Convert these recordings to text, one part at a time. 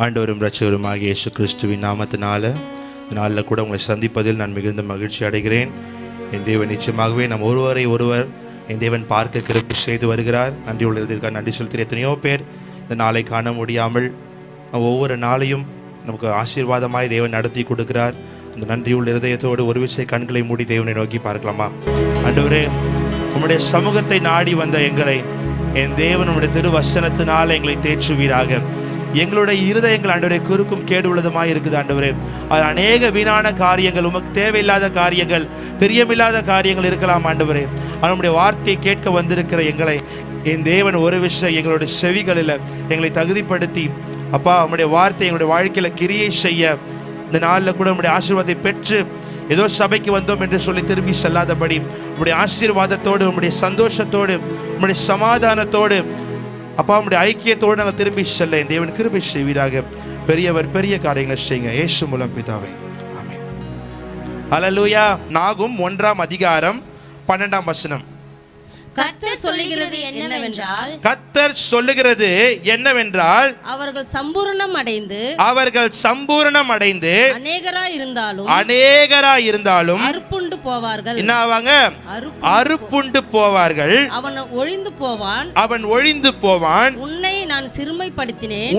ஆண்டவரும் இரட்சகருமாகிய இயேசு கிறிஸ்துவின் நாமத்தினால இந்த நாளில் கூட உங்களை சந்திப்பதில் நான் மிகுந்த மகிழ்ச்சி அடைகிறேன். என் தேவன் நிச்சயமாகவே நம் ஒருவரை ஒருவர் என் தேவன் பார்க்க கிருபை செய்து வருகிறார். நன்றி உள்ளதற்காக நன்றி செலுத்துகிற எத்தனையோ பேர் இந்த நாளை காண முடியாமல் ஒவ்வொரு நாளையும் நமக்கு ஆசீர்வாதமாய் தேவன் நடத்தி கொடுக்கிறார். அந்த நன்றியுள்ள இருதயத்தோடு ஒரு விஷய கண்களை மூடி தேவனை நோக்கி பார்க்கலாமா? ஆண்டவரே, உம்முடைய சமூகத்தை நாடி வந்த எங்களை என் தேவன் உம்முடைய திருவசனத்தினால் எங்களை தேற்றுவீராக. எங்களுடைய இருதயங்கள் ஆண்டவரே குறுக்கும் கேடு உள்ளதுமாய் இருக்குது ஆண்டவரே. அது அநேக வீணான காரியங்கள், உமக்கு தேவையில்லாத காரியங்கள், பிரியமில்லாத காரியங்கள் இருக்கலாம் ஆண்டவரே. நம்முடைய வார்த்தையை கேட்க வந்திருக்கிற எங்களை என் தேவன் ஒரு விஷயம் எங்களுடைய செவிகளில் எங்களை தகுதிப்படுத்தி அப்பா உம்முடைய வார்த்தை எங்களுடைய வாழ்க்கையில் கிரியை செய்ய இந்த நாளில் கூட உம்முடைய ஆசீர்வாதத்தை பெற்று ஏதோ சபைக்கு வந்தோம் என்று சொல்லி திரும்பி செல்லாதபடி உம்முடைய ஆசீர்வாதத்தோடு, உம்முடைய சந்தோஷத்தோடு, உம்முடைய சமாதானத்தோடு அப்பா உம்முடைய ஐக்கியத்தோடு நாங்கள் திரும்பி செல்ல என் தேவன் கிருபை செய்வீராக. பெரியவர் பெரிய காரியங்களை செய்யுங்க இயேசு மூலம் பிதாவே, ஆமென். ஹல்லேலூயா. நாகும் 1ஆம் அதிகாரம் 12ஆம் வசனம். கர்த்தர் சொல்லுகிறது என்னவென்றால் அவர்கள் சம்பூரணம் அடைந்து அநேகராய் இருந்தாலும் அறுப்புண்டு போவார்கள். என்ன ஆவாங்க? அறுப்புண்டு போவார்கள். அவன் ஒழிந்து போவான். உன்னை நான் சிறுமைப்படுத்தினேன்.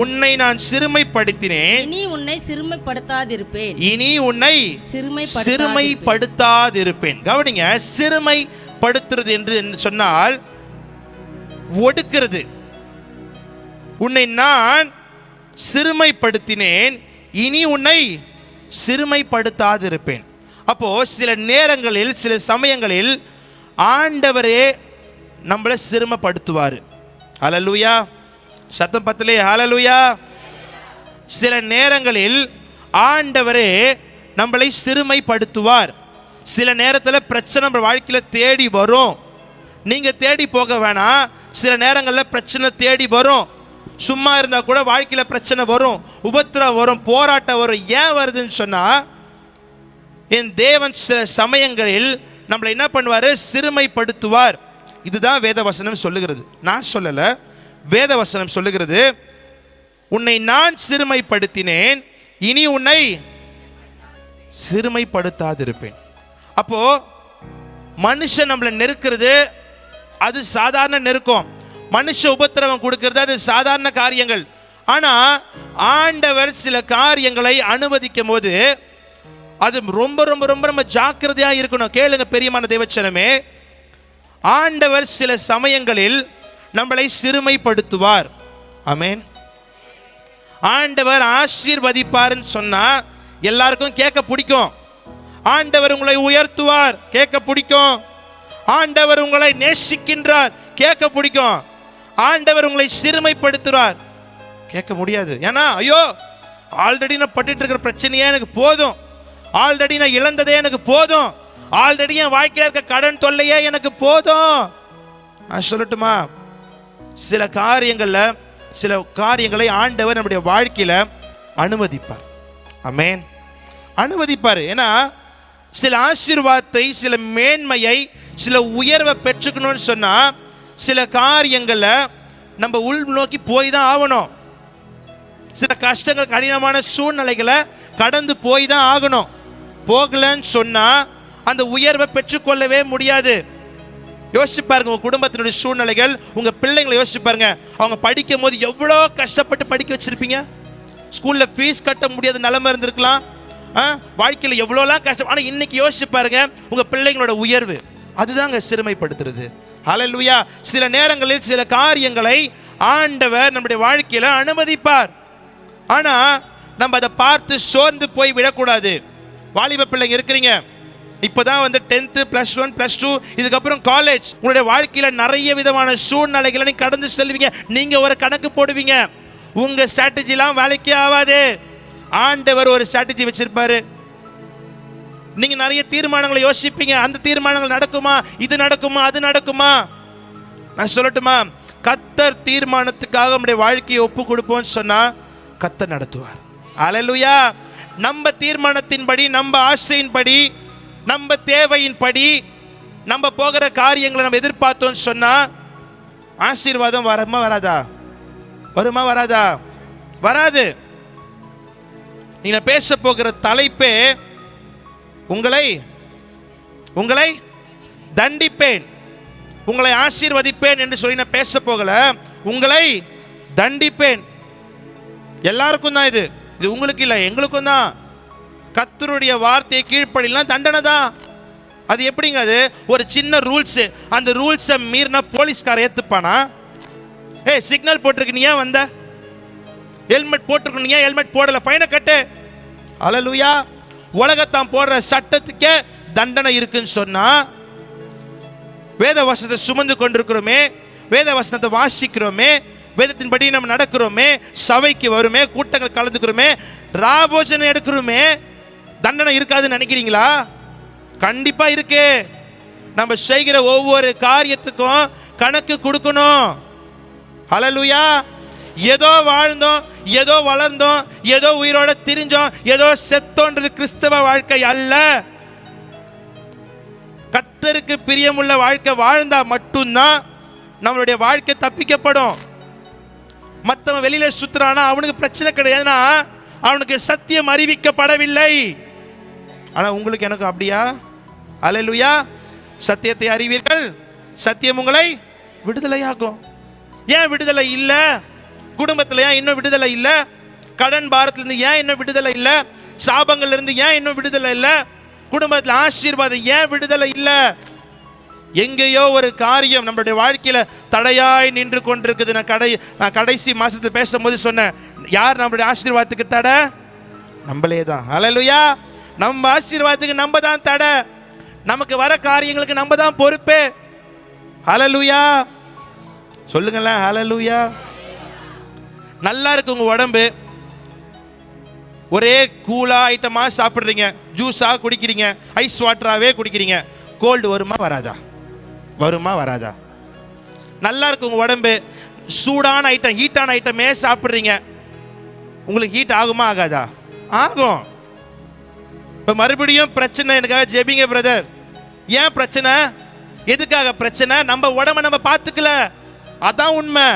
இனி உன்னை சிறுமைப்படுத்தாதிருப்பேன். கவனிங்க, சிறுமைப்படுத்துறது என்று சொன்னால் ஒடுக்கிறது. உன்னை நான் சிறுமைப்படுத்தினேன், இனி உன்னை சிறுமைப்படுத்தாதிருப்பேன். அப்போ சில நேரங்களில், சில சமயங்களில் ஆண்டவரே நம்மளை சிறுமைப்படுத்துவார். ஹல்லேலூயா. சத்தம் பத்தலே. ஹல்லேலூயா. சில நேரங்களில் ஆண்டவரே நம்மளை சிறுமைப்படுத்துவார். சில நேரத்தில் பிரச்சனை நம்ம வாழ்க்கையில் தேடி வரும். நீங்கள் தேடி போக வேணாம். சில நேரங்களில் பிரச்சனை தேடி வரும். சும்மா இருந்தால் கூட வாழ்க்கையில் பிரச்சனை வரும், உபத்திரம் வரும், போராட்டம் வரும். ஏன் வருதுன்னு சொன்னால் என் தேவன் சில சமயங்களில் நம்மளை என்ன பண்ணுவார்? சிறுமைப்படுத்துவார். இதுதான் வேதவசனம் சொல்லுகிறது. நான் சொல்லலை, வேதவசனம் சொல்லுகிறது. உன்னை நான் சிறுமைப்படுத்தினேன், இனி உன்னை சிறுமைப்படுத்தாதிருப்பேன். அப்போ மனுஷன் நம்மளை நெருக்கிறது அது சாதாரண நெருக்கம். மனுஷ உபத்திரவம் கொடுக்கிறது அது சாதாரண காரியங்கள். ஆனா ஆண்டவர் சில காரியங்களை அனுமதிக்கும் போது அது ரொம்ப ரொம்ப ரொம்ப ரொம்ப ஜாக்கிரதையா இருக்கணும். கேளுங்க பெரியமான தேவச்சனமே, ஆண்டவர் சில சமயங்களில் நம்மளை சிறுமைப்படுத்துவார். ஆமென். ஆண்டவர் ஆசீர்வதிப்பார்னு சொன்னா எல்லாருக்கும் கேட்க பிடிக்கும். ஆண்டவர் உங்களை உயர்த்துவார், கேட்க பிடிக்கும். ஆண்டவர் உங்களை நேசிக்கின்றார், கேட்க பிடிக்கும். ஆண்டவர் உங்களை சிறுமைப்படுத்துவார், கேட்க முடியாது. ஏன்னா ஐயோ ஆல்ரெடி நான் பட்டுட்டு இருக்கிற பிரச்சனையே எனக்கு போதும், ஆல்ரெடி நான் இழந்ததே எனக்கு போதும், ஆல்ரெடி என் வாழ்க்கையில் இருக்க கடன் தொல்லையே எனக்கு போதும். நான் சொல்லட்டுமா, சில காரியங்களை ஆண்டவர் நம்முடைய வாழ்க்கையில அனுமதிப்பார். ஆமென். அனுமதிப்பார். ஏன்னா சில ஆசீர்வாதத்தை, சில மேன்மையை, சில உயர்வை பெற்றுக்கணும்னு சொன்னா சில காரியங்களை நம்ம உள் நோக்கி போய் தான் ஆகணும். சில கஷ்டங்கள், கடினமான சூழ்நிலைகளை கடந்து போய் தான் ஆகணும். போகலன்னு சொன்னா அந்த உயர்வை பெற்றுக்கொள்ளவே முடியாது. யோசிச்சு பாருங்க, உங்க குடும்பத்தினுடைய சூழ்நிலைகள், உங்க பிள்ளைங்களை யோசிச்சு பாருங்க. அவங்க படிக்கும் போது எவ்வளோ கஷ்டப்பட்டு படிக்க வச்சிருப்பீங்க. ஸ்கூல்ல ஃபீஸ் கட்ட முடியாத நிலைமை இருந்திருக்கலாம். வாழ்க்கையில் எவ்வளோலாம் கஷ்டம். ஆனால் இன்னைக்கு யோசிச்சு பாருங்க உங்க பிள்ளைங்களோட உயர்வு. அதுதாங்க சிறுமைப்படுத்துறது. ஹல்லேலூயா. சில நேரங்களில் சில காரியங்களை ஆண்டவர் நம்முடைய வாழ்க்கையில அனுமதிப்பார். ஆனா நம்ம அதை பார்த்து சோர்ந்து போய் விடக்கூடாது. வாலிப பிள்ளைங்க இருக்கிறீங்க, இப்போதான் 10th +1 +2 இதுக்கப்புறம் காலேஜ். உங்களுடைய வாழ்க்கையில நிறைய விதமான சூழ்நிலைகளை நீங்க கடந்து செல்வீங்க. நீங்க ஒரு கணக்கு போடுவீங்க, உங்க ஸ்ட்ராட்டஜிலாம் வேலைக்கே ஆகாது. ஆண்டவர் ஒரு ஸ்ட்ராட்டஜி வச்சிருப்பாரு. நீங்க நிறைய தீர்மானங்களை யோசிப்பீங்க. அந்த தீர்மானங்கள் நடக்குமா, இது நடக்குமா, அது நடக்குமா? நான் சொல்லட்டுமா, கர்த்தர் தீர்மானத்துக்காக நம்முடைய வாழ்க்கையை ஒப்பு கொடுப்போம்னு சொன்னா கர்த்தர் நடத்துவார். ஹல்லேலூயா. நம்ம தீர்மானத்தின்படி, நம்ம ஆசையின்படி, நம்ம தேவையின்படி நம்ம போகிற காரியங்களை நம்ம எதிர்பார்த்தோம்னு சொன்னா ஆசீர்வாதம் வருமா வராதா? வராது. நீங்க பேச போகிற தலைப்பே உங்களை உங்களை தண்டிப்பேன், உங்களை ஆசீர்வதிப்பேன் என்று சொல்லி நான் பேச போகல. உங்களை தண்டிப்பேன். எல்லாருக்கும் தான் இது உங்களுக்கு இல்லை, எங்களுக்கும் தான். கர்த்தருடைய வார்த்தையை கீழ்ப்படிலாம் தண்டனை தான். அது எப்படிங்க? அது ஒரு சின்ன ரூல்ஸ். அந்த ரூல்ஸை மீறினா போலீஸ்கார ஏத்துப்பானா? சிக்னல் போட்டிருக்கு, நீ ஏன் வந்த? ஹெல்மெட் போட்டிருக்கு, நீ ஏன் ஹெல்மெட் போடல? ஃபைனை கட்டு. அல்லேலூயா. உலகத்தான் போடுற சட்டத்துக்கே தண்டனை இருக்குன்னு சொன்னா, வேத வசனத்தை சுமந்து கொண்டிருக்கிறோமே, வேத வசனத்தை வாசிக்கிறோமே, வேதத்தின்படி நம்ம நடக்கிறோமே, சபைக்கு வருமே, கூட்டங்கள் கலந்துக்கிறோமே, ராபோஜனை எடுக்கிறோமே, தண்டனை இருக்காதுன்னு நினைக்கிறீங்களா? கண்டிப்பா இருக்கு. நம்ம செய்கிற ஒவ்வொரு காரியத்துக்கும் கணக்கு கொடுக்கணும். ஹல்லேலூயா. ஏதோ வாழ்ந்தோம், ஏதோ வளர்ந்தோம், ஏதோ உயிரோட திரிஞ்சோம், ஏதோ செத்தோன்றது கிறிஸ்தவ வாழ்க்கை அல்ல. கர்த்தருக்கு பிரியமுள்ள வாழ்க்கை வாழ்ந்தா மட்டும்தான் நம்மளுடைய வாழ்க்கை தப்பிக்கப்படும். மற்றவன் வெளியில சுத்துறானா அவனுக்கு பிரச்சனை கிடையாதுன்னா அவனுக்கு சத்தியம் அறிவிக்கப்படவில்லை. ஆனா உங்களுக்கு எனக்கு அப்படியா? அல்லேலூயா. சத்தியத்தை அறிவீர்கள், சத்தியம் உங்களை விடுதலையாகும். ஏன் விடுதலை இல்ல? குடும்பத்துல ஏன் இன்னும் விடுதலை இல்ல? கடன் பாரத்திலிருந்து ஏன் இன்னும் விடுதலை இல்ல? சாபங்கள்ல இருந்து ஏன் இன்னும் விடுதலை இல்ல? குடும்பத்தில் ஆசீர்வாதம் ஏன் விடுதலை இல்ல? எங்கேயோ ஒரு காரியம் நம்மளுடைய வாழ்க்கையில தடையாய் நின்று கொண்டிருக்குது. நான் கடைசி மாசத்துல பேசும்போது சொன்னேன், யார் நம்மளுடைய ஆசீர்வாதத்துக்கு தடை? நம்மளே தான். அல்லேலூயா. நம்ம ஆசீர்வாதத்துக்கு நம்ம தான் தடை. நமக்கு வர காரியங்களுக்கு நம்ம தான் பொறுப்பு. அல்லேலூயா. சொல்லுங்களேன் அல்லேலூயா. நல்லா இருக்கு உங்க உடம்பு, ஒரே கூலா ஐட்டமா சாப்பிடுறீங்க, ஜூஸா குடிக்கிறீங்க, ஐஸ் வாட்டராவே குடிக்கிறீங்க, கோல்டு வருமா வராதா? வருமா வராதா? நல்லா இருக்கு உங்க உடம்பு, சூடான ஐட்டம், ஹீட்டான ஐட்டமே சாப்பிடுறீங்க, உங்களுக்கு ஹீட் ஆகுமா ஆகாதா? ஆகும். இப்ப மறுபடியும் பிரச்சனை. எனக்காக ஜெபிங்க பிரதர். ஏன் பிரச்சனை? எதுக்காக பிரச்சனை? நம்ம உடம்ப நம்ம பார்த்துக்கல, அதான் உண்மை.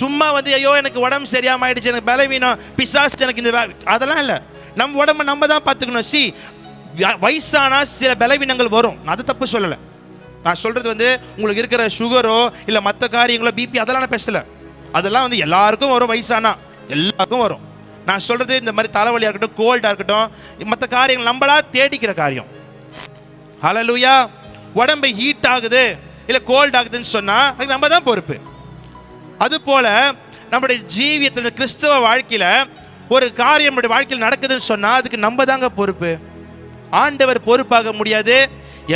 சும்மா ஐயோ எனக்கு உடம்பு சரியாம ஆயிடுச்சு, எனக்கு பலவீனம், பிசாசு எனக்கு இந்த அதெல்லாம் இல்லை. நம்ம உடம்ப நம்ம தான் பார்த்துக்கணும். வயசானா சில பலவீனங்கள் வரும், நான் அது தப்பு சொல்லலை. நான் சொல்றது உங்களுக்கு இருக்கிற சுகரோ இல்லை மற்ற காரியங்களோ, பிபி, அதெல்லாம் நான் பேசல. அதெல்லாம் எல்லாருக்கும் வரும், வயசானா எல்லாருக்கும் வரும். நான் சொல்றது இந்த மாதிரி தலைவலியா இருக்கட்டும், கோல்டா இருக்கட்டும், மற்ற காரியங்கள் நம்மளா தேடிக்கிற காரியம். ஹல்லேலூயா. உடம்பு ஹீட் ஆகுது இல்லை கோல்ட் ஆகுதுன்னு சொன்னா அதுக்கு நம்ம தான் பொறுப்பு. அது போல நம்முடைய ஜீவியத்தில் கிறிஸ்தவ வாழ்க்கையில ஒரு காரியம் நம்முடைய வாழ்க்கையில் நடக்குதுன்னு சொன்னா அதுக்கு நம்ம தாங்க பொறுப்பு. ஆண்டவர் பொறுப்பாக முடியாது.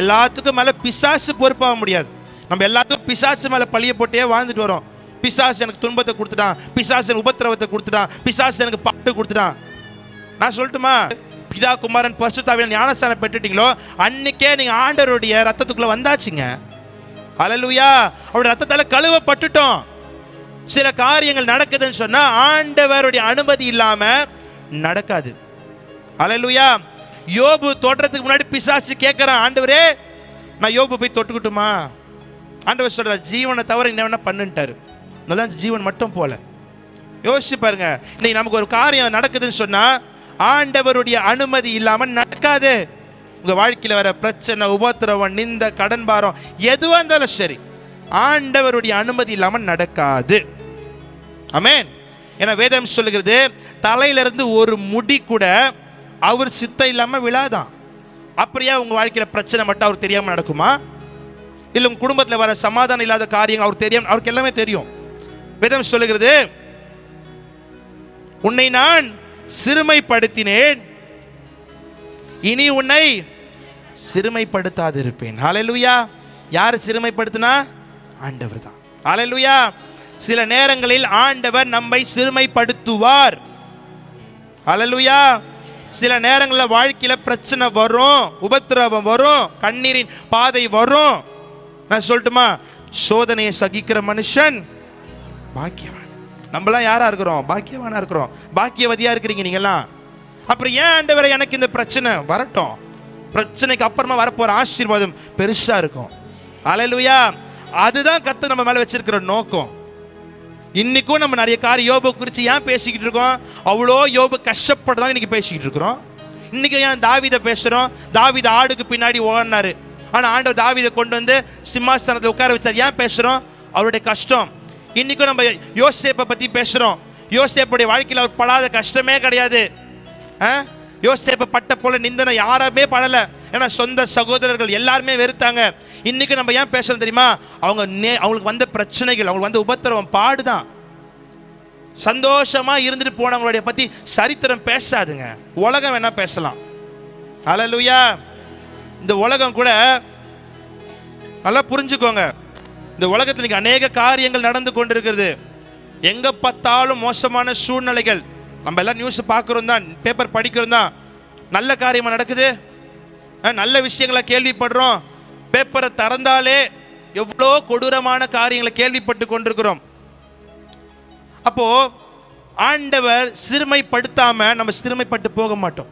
எல்லாத்துக்கும் மேல பிசாசு பொறுப்பாக முடியாது. நம்ம எல்லாத்துக்கும் பிசாசு மேல பழிய போட்டே வாழ்ந்துட்டு வரோம். பிசாசு எனக்கு துன்பத்தை கொடுத்துட்டான், பிசாசு எனக்கு உபத்திரவத்தை கொடுத்துட்டான், பிசாசு எனக்கு பாட்டு கொடுத்துட்டான். நான் சொல்லட்டுமா, பிதா குமாரன் பரிசுத்தாவின் ஞானஸ்நானம் பெற்றுட்டீங்களோ அன்னைக்கே நீங்க ஆண்டவருடைய ரத்தத்துக்குள்ள வந்தாச்சுங்க. அல்லேலூயா. அவருடைய ரத்தத்தால கழுவப்பட்டுட்டோம். சில காரியங்கள் நடக்குதுன்னு சொன்னா ஆண்டவருடைய அனுமதி இல்லாம நடக்காது. அல்லேலூயா. யோபு தொடுறதுக்கு முன்னாடி பிசாசு கேட்கிறான், ஆண்டவரே நான் யோபு போய் தொட்டுக்கிட்டுமா? ஆண்டவர் சொல்ற, ஜீவனை தவிர என்ன பண்ணுட்டாரு. அதான் ஜீவன் மட்டும் போல. யோசிச்சு பாருங்க, இன்னைக்கு நமக்கு ஒரு காரியம் நடக்குதுன்னு சொன்னா ஆண்டவருடைய அனுமதி இல்லாம நடக்காது. உங்க வாழ்க்கையில வர பிரச்சனை, உபத்திரவம், நிந்த, கடன் பாரம் எதுவா இருந்தாலும் சரி, ஆண்டவருடைய அனுமதி இல்லாம நடக்காது. ஆமென். ஏன்னா வேதம் சொல்லுகிறது, தலையிலிருந்து ஒரு முடி கூட அவர் சித்தம் இல்லாம விழாதான். அப்படியா உங்க வாழ்க்கையில பிரச்சனை மட்டும் அவர் தெரியாம நடக்குமா? இல்ல உங்க குடும்பத்தில் வர சமாதானம் இல்லாத காரியங்கள் அவர் தெரியும், அவருக்கு எல்லாமே தெரியும். வேதம் சொல்லுகிறது, உன்னை நான் சிறுமைப்படுத்தினேன், இனி உன்னை சிறுமைப்படுத்தாது இருப்பேன். ஹல்லேலூயா. யார் சிறுமைப்படுத்தினா? ஆண்டவர் தான். ஹல்லேலூயா. சில நேரங்களில் ஆண்டவர் நம்மை சிறுமைப்படுத்துவார். ஹல்லேலூயா. சில நேரங்களில் வாழ்க்கையில பிரச்சனை வரும், உபத்திரவம் வரும், கண்ணீரின் பாதை வரும். நான் சொல்லட்டுமா, சோதனையை சகிக்கிற மனுஷன் பாக்கியவான். நம்மளாம் யாரா இருக்கிறோம்? பாக்கியவானா இருக்கிறோம், பாக்கியவதியா இருக்கிறீங்க நீங்கெல்லாம். அப்புறம் ஏன் ஆண்டவரே எனக்கு இந்த பிரச்சனை? வரட்டும், பிரச்சனைக்கு அப்புறமா வரப்போற ஆசீர்வாதம் பெருசா இருக்கும். அல்லேலூயா. அதுதான் கர்த்தர் நம்ம மேல வச்சிருக்கிற நோக்கம். இன்னைக்கும் நம்ம நிறைய காரியம் யோபு குறித்து ஏன் பேசிக்கிட்டு இருக்கோம்? அவ்வளோ யோபு கஷ்டப்பட்டுதான் இன்னைக்கு பேசிக்கிட்டு இருக்கிறோம். இன்னைக்கு ஏன் தாவீதை பேசுகிறோம்? தாவீது ஆடுக்கு பின்னாடி ஓடினாரு, ஆனால் ஆண்டவர் தாவீதை கொண்டு வந்து சிம்மாசனத்தை உட்கார வச்சார். ஏன் பேசுகிறோம்? அவருடைய கஷ்டம். இன்னைக்கும் நம்ம யோசேப்பை பற்றி பேசுகிறோம். யோசேப்புடைய வாழ்க்கையில் அவர் படாத கஷ்டமே கிடையாது. யோசேப்பை பட்ட போல நிந்தனை யாருமே படலை. ஏன்னா சொந்த சகோதரர்கள் எல்லாருமே வெறுத்தாங்க. இன்னைக்கு நம்ம ஏன் பேசுறோம் தெரியுமா? அவங்களுக்கு வந்த பிரச்சனைகள், அவங்களுக்கு வந்த உபத்திரவம் பாடுதான். சந்தோஷமா இருந்துட்டு போனவங்களுடைய பத்தி சரித்திரம் பேசாதுங்க. உலகம் வேணா பேசலாம். ஹல்லேலூயா. இந்த உலகம் கூட நல்லா புரிஞ்சுக்கோங்க, இந்த உலகத்தில் இன்னைக்கு அநேக காரியங்கள் நடந்து கொண்டிருக்கிறது. எங்க பார்த்தாலும் மோசமான சூழ்நிலைகள். நம்ம எல்லாம் நியூஸ் பார்க்குறோம் தான், பேப்பர் படிக்கிறோம் தான். நல்ல காரியமா நடக்குது, நல்ல விஷயங்களை கேள்விப்படுறோம். பேப்பரை திறந்தாலே எவ்வளோ கொடூரமான காரியங்களை கேள்விப்பட்டு கொண்டிருக்கிறோம். அப்போ ஆண்டவர் சிறுமைப்படுத்தாம நம்ம சிறுமைப்பட்டு போக மாட்டோம்.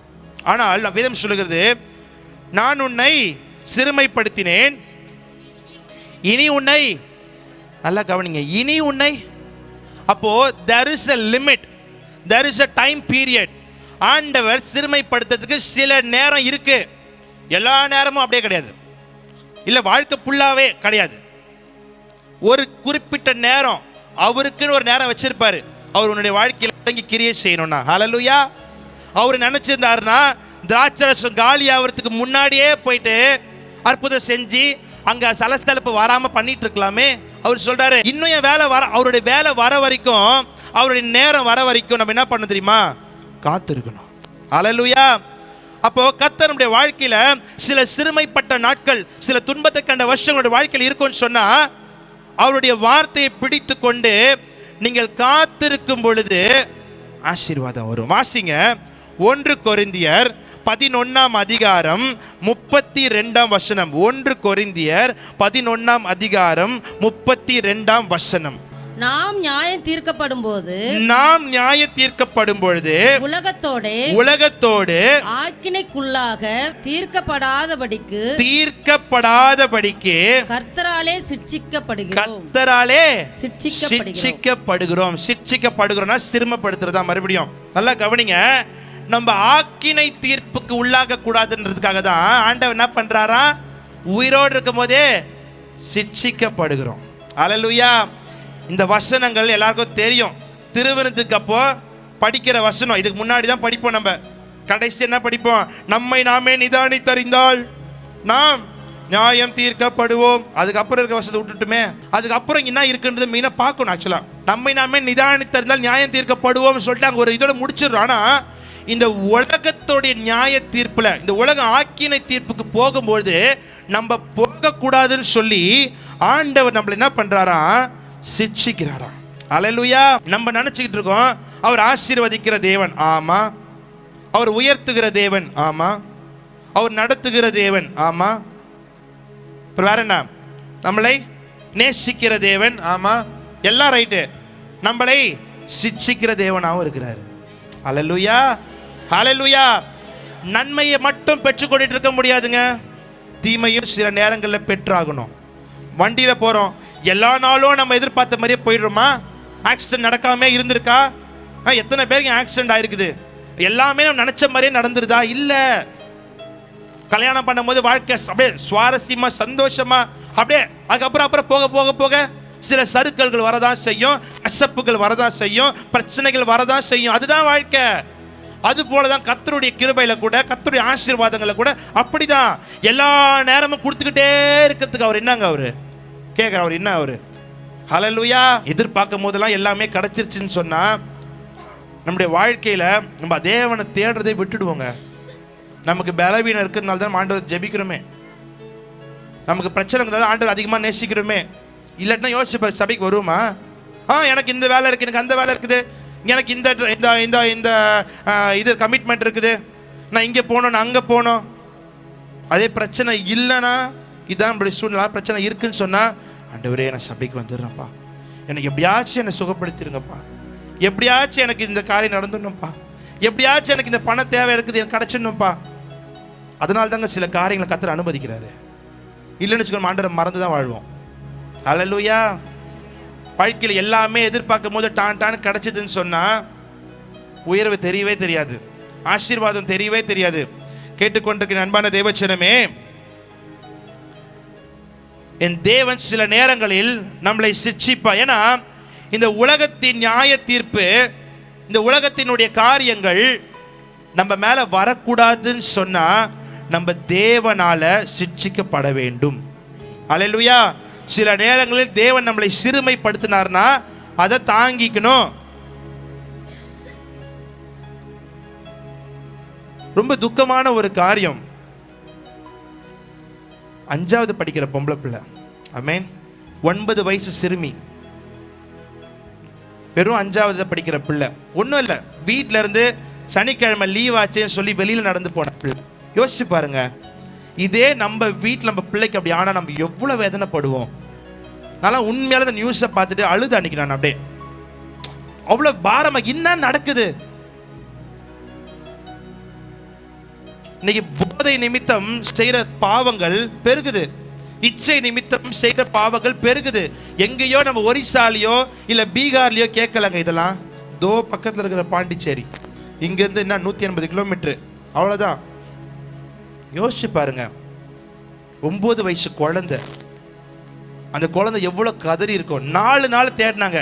ஆனால் வேதம் சொல்லுகிறது, நான் உன்னை சிறுமைப்படுத்தினேன், இனி உன்னை, நல்லா கவனிங்க, இனி உன்னை. அப்போ there is a limit, there is a time period. ஆண்டவர் சிறுமைப்படுத்துறதுக்கு சில நேரம் இருக்கு. எல்லா நேரமும் அப்படியே கிடையாது, இல்லை வாழ்க்கை ஃபுல்லாவே கிடையாது. ஒரு குறிப்பிட்ட நேரம் அவருக்குன்னு ஒரு நேரம் வச்சிருப்பாரு. அவர் உன்னுடைய வாழ்க்கையில் இறங்கி கிரியை செய்யணும்னா, ஹல்லேலூயா. அவர் நினைச்சிருந்தாருன்னா திராட்சரசம் காலி ஆகிறதுக்கு முன்னாடியே போயிட்டு அற்புதம் செஞ்சு அங்க சலசலப்பு வராம பண்ணிட்டு இருக்கலாமே. அவர் சொல்றாரு, இன்னும் என் வேலை வர, அவருடைய வேலை வர வரைக்கும், அவருடைய நேரம் வர வரைக்கும் நம்ம என்ன பண்ண தெரியுமா? காத்திருக்கணும். ஹல்லேலூயா. அப்போ கர்த்தர் நம்முடைய வாழ்க்கையில சில சிறுமைப்பட்ட நாட்கள், சில துன்பத்தை கண்ட வருஷங்களுடைய வாழ்க்கையில் இருக்கும்னு சொன்னா, அவருடைய வார்த்தையை பிடித்து கொண்டு நீங்கள் காத்திருக்கும் பொழுது ஆசீர்வாதம் வரும். வாசிங்க 1 கொரிந்தியர் 11ஆம் அதிகாரம் 32ஆம் வசனம். 1 கொரிந்தியர் 11ஆம் அதிகாரம் 32ஆம் வசனம். நாம் நியாயம் தீர்க்கப்படும் பொழுது உலகத்தோடு ஆக்கினைக்குள்ளாக தீர்க்கப்படாதபடிக்கு கர்த்தராலே சிட்சிக்கப்படுகிறோம். சிட்சிக்கப்படுகிறோம்னா சிறுமைப்படுத்துறதா. மறுபடியும் நல்லா கவனிங்க, நம்ம ஆக்கினை தீர்ப்புக்கு உள்ளாக கூடாதுன்றதுக்காக தான் ஆண்டவர் என்ன பண்றாரா? உயிரோடு இருக்கும் போதே சிட்சிக்கப்படுகிறோம். ஹல்லேலூயா. இந்த வசனங்கள் எல்லாருக்கும் தெரியும். திருவிருந்துக்கு அப்போ படிக்கிற வசனம். இதுக்கு முன்னாடி தான் படிப்போம். நம்ம கடைசி என்ன படிப்போம்? நம்மை நாமே நிதானித்தறிந்தால் நாம் நியாயம் தீர்க்கப்படுவோம். அதுக்கப்புறம் இருக்க வசனத்தை விட்டுட்டுமே, அதுக்கப்புறம் என்ன இருக்குன்றது மெயினாக பார்க்கணும். ஆக்சுவலாக நம்மை நாமே நிதானித்தறிந்தால் நியாயம் தீர்க்கப்படுவோம் சொல்லிட்டு அங்கே ஒரு இதோட முடிச்சிடுறோம். ஆனால் இந்த உலகத்தோடைய நியாய தீர்ப்புல, இந்த உலக ஆக்கினை தீர்ப்புக்கு போகும்போது நம்ம போகக்கூடாதுன்னு சொல்லி ஆண்டவர் நம்மள என்ன பண்றாரா? சிட்சிக்கிறாராம். ஹல்லேலூயா. நம்ம நினைச்சுக்கிட்டு இருக்கோம் அவர் ஆசீர்வதிக்கிற தேவன். ஆமா. அவர் உயர்த்துகிற தேவன். ஆமா. அவர் நடத்துகிற தேவன். ஆமா. வேற என்ன? நம்மளை நேசிக்கிற தேவன். ஆமா, எல்லாம் ரைட்டு. நம்மளை சிட்சிக்கிற தேவனாகவும் இருக்கிறாரு. ஹல்லேலூயா. ஹல்லேலூயா. நன்மையை மட்டும் பெற்றுக்கொண்டுட்டு இருக்க முடியாதுங்க, தீமையும் சில நேரங்களில் பெற்றாகணும். வண்டியில் போகிறோம், எல்லா நாளும் நம்ம எதிர்பார்த்த மாதிரியே போயிடுறோமா? ஆக்சிடென்ட் நடக்காம இருந்திருக்கா? எத்தனை பேருக்கு ஆக்சிடென்ட் ஆயிருக்குது? எல்லாமே நம்ம நினைச்ச மாதிரியே நடந்துருதா? இல்லை. கல்யாணம் பண்ணும்போது வாழ்க்கை அப்படியே சுவாரஸ்யமா சந்தோஷமா அப்படியே, அதுக்கப்புறம் போக போக போக சில சறுக்கல்கள் வரதான் செய்யும், கசப்புகள் வரதான் செய்யும், பிரச்சனைகள் வரதான் செய்யும். அதுதான் வாழ்க்கை. அது போலதான் கர்த்தருடைய கிருபையில கூட, கர்த்தருடைய ஆசீர்வாதங்களை கூட அப்படிதான் எல்லா நேரமும் கொடுத்துக்கிட்டே இருக்கிறதுக்கு அவர் என்னங்க அவரு கேட்குற? அவர் என்ன அவரு? ஹல்லேலூயா. எதிர்பார்க்கும் போதெல்லாம் எல்லாமே கிடைச்சிருச்சுன்னு சொன்னா நம்முடைய வாழ்க்கையில நம்ம தேவனை தேடுறதை விட்டுடுவோங்க. நமக்கு பலவீனம் இருக்கிறதுனால தான் ஆண்டவர் ஜெபிக்கிறோமே, நமக்கு பிரச்சனை ஆண்டவர் அதிகமாக நேசிக்கிறோமே. இல்லாட்டினா யோசிச்சு சபைக்கு வருமா? எனக்கு இந்த வேலை இருக்குது, எனக்கு அந்த வேலை இருக்குது, எனக்கு இந்த இந்த இந்த இந்த இது கமிட்மெண்ட் இருக்குது, நான் இங்கே போகணும், நான் அங்கே போகணும். அதே பிரச்சனை இல்லைன்னா, இதுதான் நம்மளுடைய சூழ்நிலை, பிரச்சனை இருக்குன்னு சொன்னால், ஆண்டவரே நான் சபைக்கு வந்துடுறேன்ப்பா, எனக்கு எப்படியாச்சும் என்னை சுகப்படுத்திடுங்கப்பா, எப்படியாச்சும் எனக்கு இந்த காரியம் நடந்துடணும்ப்பா, எப்படியாச்சும் எனக்கு இந்த பண தேவை இருக்குது, எனக்கு கிடச்சிடணும்ப்பா. அதனால தாங்க சில காரியங்களை கர்த்தர் அனுமதிக்கிறாரு. இல்லைன்னு வச்சுக்கணும், ஆண்டவரை மறந்து தான் வாழ்வோம். ஹல்லேலூயா. வாழ்க்கையில் எல்லாமே எதிர்பார்க்கும் போது டான் கிடைச்சதுன்னு சொன்னா உயர்வு தெரியவே தெரியாது, ஆசீர்வாதம் தெரியவே தெரியாது. கேட்டுக்கொண்டிருக்கிற அன்பான தேவச்சனமே, என் தேவன் சில நேரங்களில் நம்மளை சிட்சிப்பா. ஏன்னா இந்த உலகத்தின் நியாய தீர்ப்பு, இந்த உலகத்தினுடைய காரியங்கள் நம்ம மேல வரக்கூடாதுன்னு சொன்னா நம்ம தேவனால சிட்சிக்கப்பட வேண்டும். அல்லேலூயா. சில நேரங்களில் தேவன் நம்மளை சிறுமைப்படுத்தினார்னா அதை தாங்கிக்கணும். ரொம்ப துக்கமான ஒரு காரியம், 5வது படிக்கிற பொம்பளை பிள்ளை, ஆமென், 9 வயசு சிறுமி, வெறும் 5வது படிக்கிற பிள்ளை, ஒன்றும் இல்லை, வீட்டில இருந்து சனிக்கிழமை லீவ் ஆச்சுன்னு சொல்லி வெளியில் நடந்து போன பிள்ளை. யோசிச்சு பாருங்க, இதே நம்ம வீட்டில் நம்ம பிள்ளைக்கு அப்படி ஆனால் நம்ம எவ்வளோ வேதனைப்படுவோம். நான் உண்மையால இந்த நியூஸை பார்த்துட்டு அழுது அன்னைக்கு நான் அப்படியே அவ்வளோ பாரமாக என்ன நடக்குது. இன்னைக்கு போதை நிமித்தம் செய்கிற பாவங்கள் பெருகுது, இச்சை நிமித்தம் செய்கிற பாவங்கள் பெருகுது. எங்கேயோ நம்ம ஒரிசாலையோ இல்லை பீகார்லையோ கேட்கலங்க இதெல்லாம். தோ பக்கத்தில் இருக்கிற பாண்டிச்சேரி, இங்கேருந்து என்ன 180 கிலோமீட்டரு, அவ்வளோதான். யோசிச்சு பாருங்க, 9 வயசு குழந்தை, அந்த குழந்தை எவ்வளோ கதறி இருக்கும். 4 நாள் தேடினாங்க,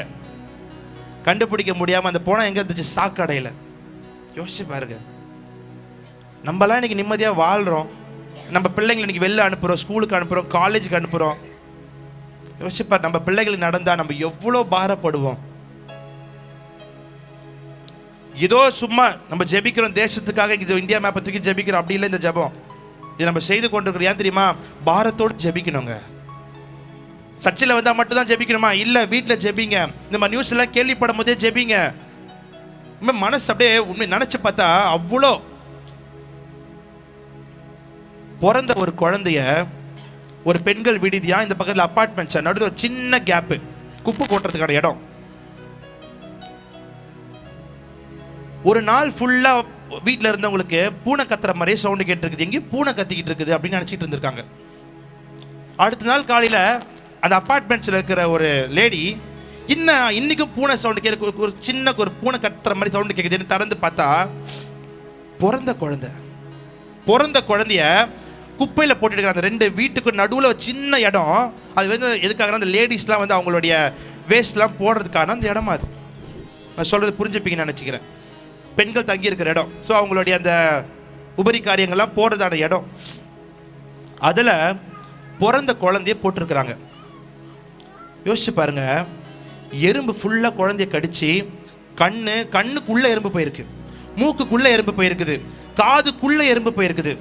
கண்டுபிடிக்க முடியாமல் அந்த போனால் எங்கே இருந்துச்சு, சாக்கடையில். யோசிச்சு பாருங்க, நம்மலாம் இன்னைக்கு நிம்மதியாக வாழ்கிறோம், நம்ம பிள்ளைங்களை இன்னைக்கு வெளில அனுப்புகிறோம், ஸ்கூலுக்கு அனுப்புகிறோம், காலேஜுக்கு அனுப்புகிறோம். யோசிச்சு பாரு, நம்ம பிள்ளைகளுக்கு நடந்தால் நம்ம எவ்வளோ பாரப்படுவோம். ஏதோ சும்மா நம்ம ஜெபிக்கிறோம் தேசத்துக்காக, இது இந்தியா மேப்பை தூக்கி ஜெபிக்கிறோம், அப்படி இல்லை இந்த ஜெபம். இது நம்ம செய்து கொண்டிருக்கிறோம். ஏன் தெரியுமா? பாரத்தோடு ஜெபிக்கணுங்க. சர்ச்சில் வந்தால் மட்டும் தான் ஜெபிக்கணுமா? இல்லை, வீட்டில் ஜெபிங்க. இந்த மாதிரி நியூஸ் எல்லாம் கேள்விப்படும் போதே ஜெபிங்க. மனசு அப்படியே உண்மை நினைச்சு பார்த்தா அவ்வளோ. பிறந்த ஒரு குழந்தைய ஒரு பெண்கள் விடுதியா, இந்த பக்கத்தில் அப்பார்ட்மெண்ட்ஸ், நடுவில் ஒரு சின்ன கேப்பு, குப்பை கொட்டுறதுக்கான இடம். ஒரு நாள் ஃபுல்லா வீட்டில் இருந்தவங்களுக்கு பூனை கத்துற மாதிரியே சவுண்டு கேட்டுருக்குது, எங்கேயும் பூனை கத்திக்கிட்டு இருக்குது அப்படின்னு நினச்சிட்டு இருந்திருக்காங்க. அடுத்த நாள் காலையில் அந்த அப்பார்ட்மெண்ட்ஸில் இருக்கிற ஒரு லேடி, இன்னைக்கும் பூனை சவுண்டு கேட்கு, ஒரு சின்ன ஒரு பூனை கத்துற மாதிரி சவுண்டு கேட்குதுன்னு திறந்து பார்த்தா பிறந்த குழந்தைய குப்பையில் போட்டுட்டு அந்த 2 வீட்டுக்கு நடுவில் ஒரு சின்ன இடம். அது வந்து எதுக்காக அந்த லேடிஸ்லாம் வந்து அவங்களுடைய வேஸ்ட்லாம் போடுறதுக்கான அந்த இடமா. அது நான் சொல்கிறது புரிஞ்சுப்பீங்கன்னு நினச்சிக்கிறேன். பெண்கள் தங்கி இருக்கிற இடம், ஸோ அவங்களுடைய அந்த உபரி காரியங்கள்லாம் போகிறதான இடம். அதில் பிறந்த குழந்தைய போட்டிருக்கிறாங்க. யோசிச்சு பாருங்க, எறும்பு ஃபுல்லாக குழந்தைய கடிச்சு, கண்ணுக்குள்ளே எறும்பு போயிருக்கு, மூக்குக்குள்ளே எறும்பு போயிருக்குது, காதுக்குள்ளே எறும்பு போயிருக்குது.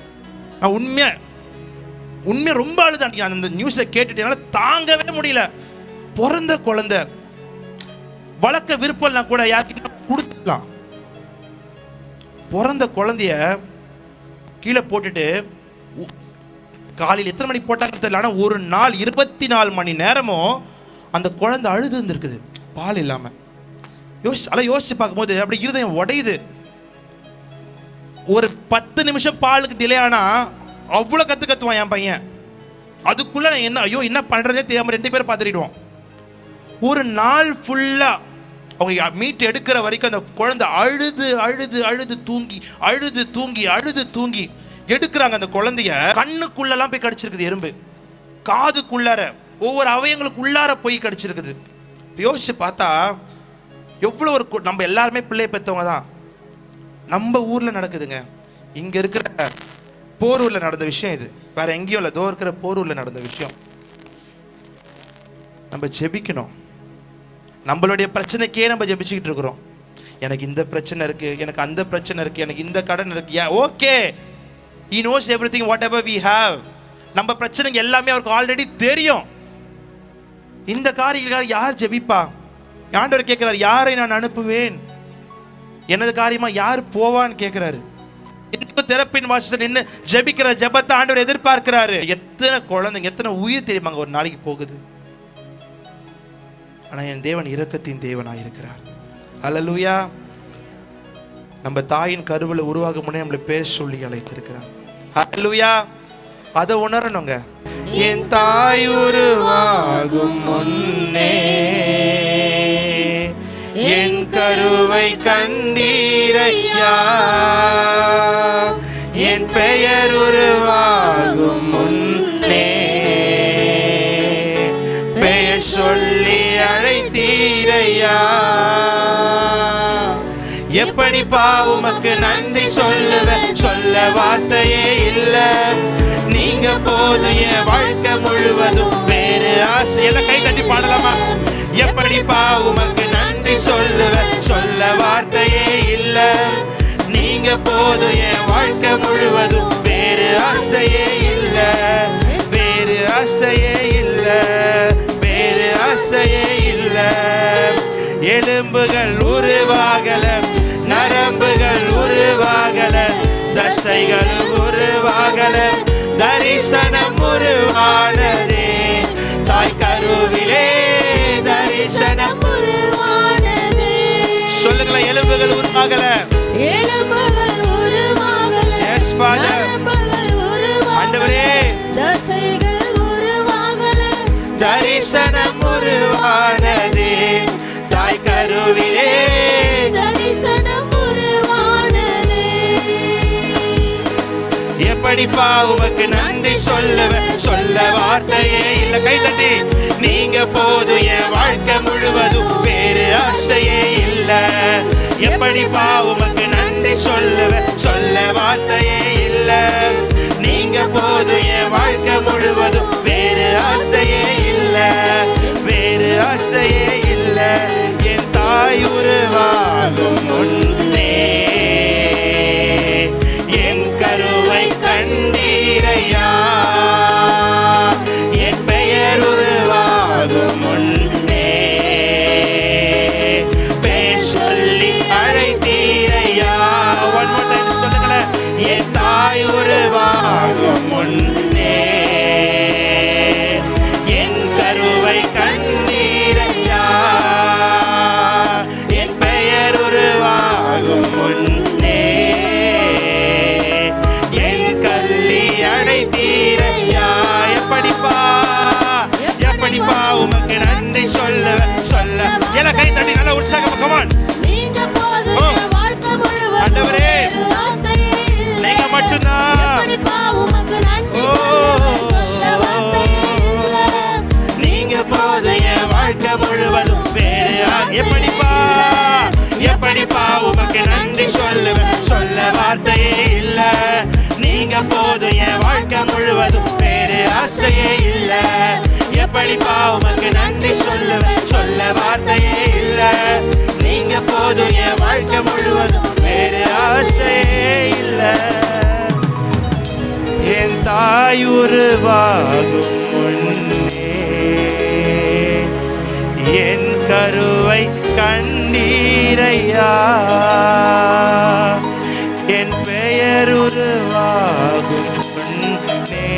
நான் உண்மையாக ரொம்ப அழுதாண்டி அந்த நியூஸை கேட்டுட்டு என்னால் தாங்கவே முடியல. பிறந்த குழந்தை வளர்க்க விருப்பம்லாம் கூட யாருக்கிட்ட கொடுத்துக்கலாம். பிறந்த குழந்தைய கீழே போட்டுட்டு காலையில் எத்தனை மணிக்கு போட்டாங்க தெரியல, ஆனால் ஒரு நாள் 24 மணி நேரமும் அந்த குழந்தை அழுது இருந்திருக்குது பால் இல்லாமல். யோசிச்சு பார்க்கும்போது அப்படி இருதயம் உடையுது. ஒரு 10 நிமிஷம் பாலுக்கு டிலே ஆனா அவ்வளோ கத்துவான் என் பையன். அதுக்குள்ள நான் என்ன பண்றதே தெரியாம 2 பேரும் பார்த்துடுவோம். ஒரு நாள் ஃபுல்லா அவங்க மீட் எடுக்கிற வரைக்கும் அந்த குழந்தை அழுது தூங்கி எடுக்கிறாங்க. அந்த குழந்தைய கண்ணுக்குள்ளெல்லாம் போய் கடிச்சிருக்குது எறும்பு, காதுக்குள்ளார ஒவ்வொரு அவயங்களுக்குள்ளார போய் கடிச்சிருக்குது. யோசிச்சு பார்த்தா எவ்வளோ ஒரு, நம்ம எல்லாருமே பிள்ளையை பெற்றவங்க தான். நம்ம ஊரில் நடக்குதுங்க, இங்கே இருக்கிற போரூரில் நடந்த விஷயம் இது, வேற எங்கேயும் இல்லை, தோ இருக்கிற போரூரில் நடந்த விஷயம். நம்ம ஜெபிக்கணும். நம்மளுடைய பிரச்சனைக்கே நம்ம ஜெபிச்சுக்கிட்டு இருக்கிறோம். எனக்கு இந்த பிரச்சனை இருக்கு, எனக்கு அந்த பிரச்சனை இருக்கு, எனக்கு இந்த கடன் இருக்கு. Okay, He knows everything whatever we have. நம்ம பிரச்சனைங்க எல்லாமே அவருக்கு ஆல்ரெடி தெரியும். இந்த காரியங்கள் யார் ஜெபிப்பா? ஆண்டவர் கேட்கிறார், யாரை நான் அனுப்புவேன், எனது காரியமா யார் போவான்னு கேட்கிறாரு. இன்னும் திறப்பின் வாசல் நின்று ஜெபிக்கிற ஜெபத்தை ஆண்டவர் எதிர்பார்க்கிறாரு. எத்தனை குழந்தைங்க, எத்தனை உயிர் தெரியுமாங்க ஒரு நாளைக்கு போகுது. ஆனா என் தேவன் இரக்கத்தின் தேவனாய் இருக்கிறார். அல்லேலூயா. நம்ம தாயின் கருவில் உருவாக முன்னே நம்மளை பேர் சொல்லி அழைத்திருக்கிறார். அல்லேலூயா. அதை உணரணுங்க. என் தாய் உருவாகும் முன்னே என் கருவை கண்டீரையா, என் பெயர் உருவாகும் முன்னே பெயர் சொல்லி அழைத்தீரையா. எப்படிப்பா உமக்கு நன்றி சொல்லுவேன், சொல்ல வார்த்தையே இல்ல. நீங்க போதும் என் வாழ்க்கை முழுவதும், வேறு ஆசையில கை தட்டி பாடலாமா? எப்படிப்பா உமக்கு நன்றி சொல்லுவேன், சொல்ல வார்த்தையே இல்ல. நீங்க போதும் என் வாழ்க்கை முழுவதும், வேறு ஆசையே இல்ல, வேறு ஆசையே இல்ல, வேறு ஆசையே இல்ல. எலும்புகள் உருவாகல, நரம்புகள் உருவாகல, தசைகள் உருவாகல, தரிசனம் உருவானதே. தாய் கருவிலே தரிசனம் உருவானதே. சொல்லுங்களேன், எலும்புகள் உருவாகல, எலும்புகள் உருவாகல, எஸ் ஃபாதர், நரம்புகள் உருவாகல, ஆண்டவரே தசைகள் உருவாகல, தரிசனம் உருவானதே. தாய் கருவிலே தரிசனம் உருவானதே. எப்படிப்பா உமக்கு நன்றி சொல்லுவேன், சொல்ல வார்த்தையே இல்ல. கை தட்டி, நீங்க போதும் என் வாழ்க்கை முழுவதும், வேறு ஆசையே இல்ல. எப்படிப்பா உமக்கு நன்றி சொல்லுவேன், சொல்ல வார்த்தையே இல்ல. நீங்க போதும் என் வாழ்க்கை முழுவதும், வேறு ஆசையே இல்ல, வேறு ஆசையே இல்ல. என் தாய் உருவாகும் முன்னே என் கருவை கண்டீரையா, என் பெயர் உருவாகும் முன்னே பெயர் சொல்லி அழைத்தீரையா. ஒன் மோர் டைம் சொல்லுங்களேன், என் தாய் உருவாகும் முன்னே என் கருவை கண்டீரையா, என் பெயர் உருவாகும் முன்னே என் கல்லி அழைத்தீரையா. எப்படிப்பா, எப்படிப்பா உமக்கு நன்றி சொல்லுவேன், சொல்ல. எல்லாம் கை தட்டி நல்லா உற்சாகமா, கமான். நீங்க போதும் என் வாழ்க்கை முழுவதும், ஆண்டவரே, வேறு ஆசையே இல்ல. நீங்க மட்டும்தான். எப்படிப்பா உமக்கு நன்றி சொல்லுவேன், சொல்ல வார்த்தையே இல்ல. நீங்க போதும் என் வாழ்க்கை முழுவதும், வேறு எப்படிப்பா, எப்படிப்பா உமக்கு நன்றி சொல்லுவேன், சொல்ல வார்த்தையே இல்ல. நீங்க போதும் என் வாழ்க்கை முழுவதும், வேறு ஆசையே இல்ல. எப்படிப்பா உமக்கு நன்றி சொல்லுவேன், சொல்ல வார்த்தையே இல்ல. நீங்க போதும் என் வாழ்க்கை முழுவதும், வேறு ஆசையே இல்ல. என் தாய் உருவாகும் முன்னே என் கருவை கண்டீரையா, என் பெயர் உருவாகும் முன்னே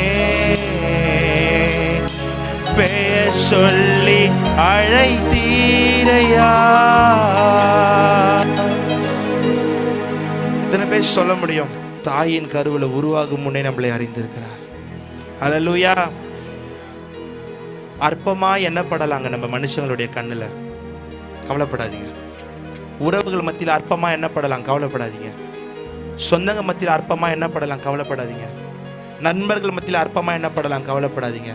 பெயர் சொல்லி அழைத்தீரையா. எத்தனை பேர் சொல்ல முடியும், தாயின் கருவில் உருவாகும் முன்னே நம்மளை அறிந்திருக்கிறார்? அல்லேலூயா. அற்பமா எண்ணப்படலாங்க நம்ம மனுஷங்களுடைய கண்ணுல, கவலைப்படாதீங்க. உறவுகள் மத்தியில் அற்பமா எண்ணப்படலாம், கவலைப்படாதீங்க. சொந்தங்க மத்தியில் அற்பமா எண்ணப்படலாம், கவலைப்படாதீங்க. நண்பர்கள் மத்தியில் அற்பமா எண்ணப்படலாம், கவலைப்படாதீங்க.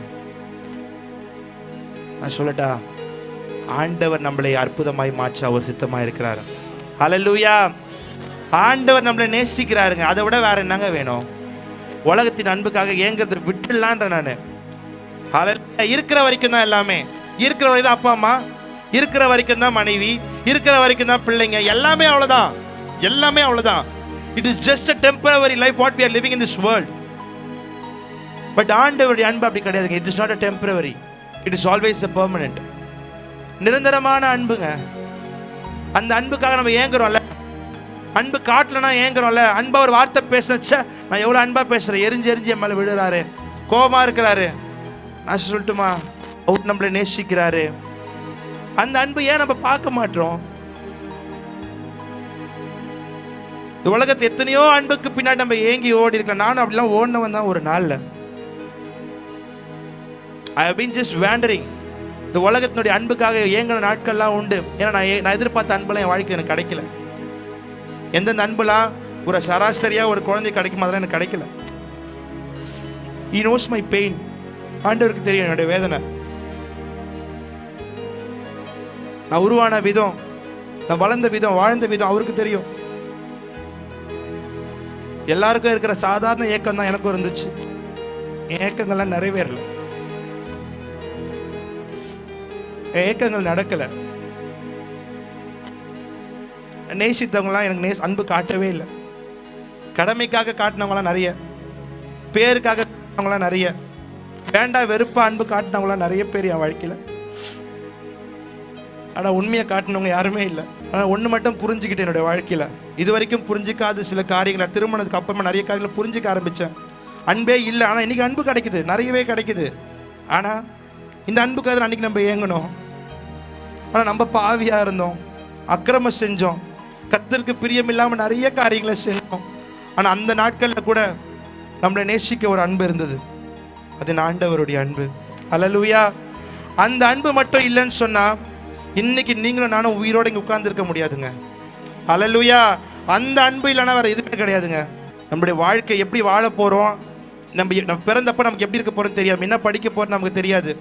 நான் சொல்லட்டா, ஆண்டவர் நம்மளை அற்புதமாய் மாற்ற அவர் சித்தமாக இருக்கிறார். அல்லேலூயா. ஆண்டவர் நம்மளை நேசிக்கிறாருங்க. அதை விட வேற என்னங்க வேணும்? உலகத்தின் அன்புக்காக ஏங்கிறது விட்டுலான்ற நான். இருக்கிற வரைக்கும் தான் எல்லாமே. இருக்கிற வரைக்கும் தான் அப்பா அம்மா, இருக்கிற வரைக்கும் தான் மனைவி, இருக்கிற வரைக்கும் தான் பிள்ளைங்க, எல்லாமே அவ்வளோதான், எல்லாமே அவ்வளோதான். It is just a temporary life what we are living in this world. But ஆண்டவருடைய அன்பு அப்படி கிடையாதுங்க. It is not a temporary, it is always a permanent. நிரந்தரமான அன்புங்க. அந்த அன்புக்காக நம்ம ஏங்குறோம்ல, அன்பு காட்டலனா ஏங்குறோம்ல. அன்பா ஒரு வார்த்தை பேசுனச்ச, நான் எவ்வளோ அன்பா பேசுறேன், எரிஞ்சு எரிஞ்சு என் மேலே விடுறாரு, கோபமா இருக்கிறாரு. நான் சொல்லட்டுமா, அவர் நம்மளை நேசிக்கிறாரு. அந்த அன்பு ஏன் நம்ம பார்க்க மாட்டோம்? இந்த உலகத்தை எத்தனையோ அன்புக்கு பின்னாடி நம்ம ஏங்கி ஓடி இருக்கலாம். நானும் அப்படிலாம் ஓடினவன் தான் ஒரு நாள்ல. I have been just wandering. இந்த உலகத்தினுடைய அன்புக்காக ஏங்கின நாட்கள்லாம் உண்டு. ஏன்னா நான் எதிர்பார்த்த அன்பெல்லாம் என் வாழ்க்கையில் எனக்கு கிடைக்கல. எந்தெந்த அன்புலாம் ஒரு சராசரியாக ஒரு குழந்தை கிடைக்கும் அதெல்லாம் எனக்கு கிடைக்கல. He knows my pain. ஆண்டவருக்கு தெரியும் என்னுடைய வேதனை. நான் உருவான விதம், நான் வளர்ந்த விதம், வாழ்ந்த விதம் அவருக்கு தெரியும். எல்லாருக்கும் இருக்கிற சாதாரண ஏக்கம் தான் எனக்கும் இருந்துச்சு. என் ஏக்கங்கள்லாம் நிறைவேறல, என் ஏக்கங்கள் நடக்கல. நேசித்தவங்களாம் எனக்கு அன்பு காட்டவே இல்லை. கடமைக்காக காட்டினவங்களாம் நிறைய, பேருக்காக காட்டினவங்களாம் நிறைய, வேண்டா வெறுப்பா அன்பு காட்டினவங்களாம் நிறைய பேர் என் வாழ்க்கையில். ஆனால் உண்மையை காட்டினவங்க யாருமே இல்லை. ஆனால் ஒன்று மட்டும் புரிஞ்சுக்கிட்டேன் என்னுடைய வாழ்க்கையில். இது வரைக்கும் புரிஞ்சிக்காத சில காரியங்களை திருமணத்துக்கு அப்புறமா நிறைய காரியங்களை புரிஞ்சிக்க ஆரம்பித்தேன். அன்பே இல்லை, ஆனால் இன்றைக்கி அன்பு கிடைக்குது, நிறையவே கிடைக்குது. ஆனால் இந்த அன்புக்காக அன்றைக்கி நம்ம ஏங்கணும். ஆனால் நம்ம பாவியாக இருந்தோம், அக்கிரமம் செஞ்சோம், கர்த்தருக்கு பிரியம் இல்லாமல் நிறைய காரியங்களை செஞ்சோம். ஆனால் அந்த நாட்களில் கூட நம்மளை நேசிக்க ஒரு அன்பு இருந்தது. அது ஆண்டவருடைய அன்பு. அல்லேலூயா. அந்த அன்பு மட்டும் இல்லைன்னு சொன்னால் இன்னைக்கு நீங்களும் நானும் உயிரோடு இங்கே உட்கார்ந்துருக்க முடியாதுங்க. அல்லேலூயா. அந்த அன்பு இல்லைன்னா வேறு எதுவுமே கிடையாதுங்க. நம்முடைய வாழ்க்கை எப்படி வாழ போகிறோம், நம்ம பிறந்தப்போ நமக்கு எப்படி இருக்க போகிறோம்னு தெரியாது, என்ன படிக்க போகிறோம் நமக்கு தெரியாது.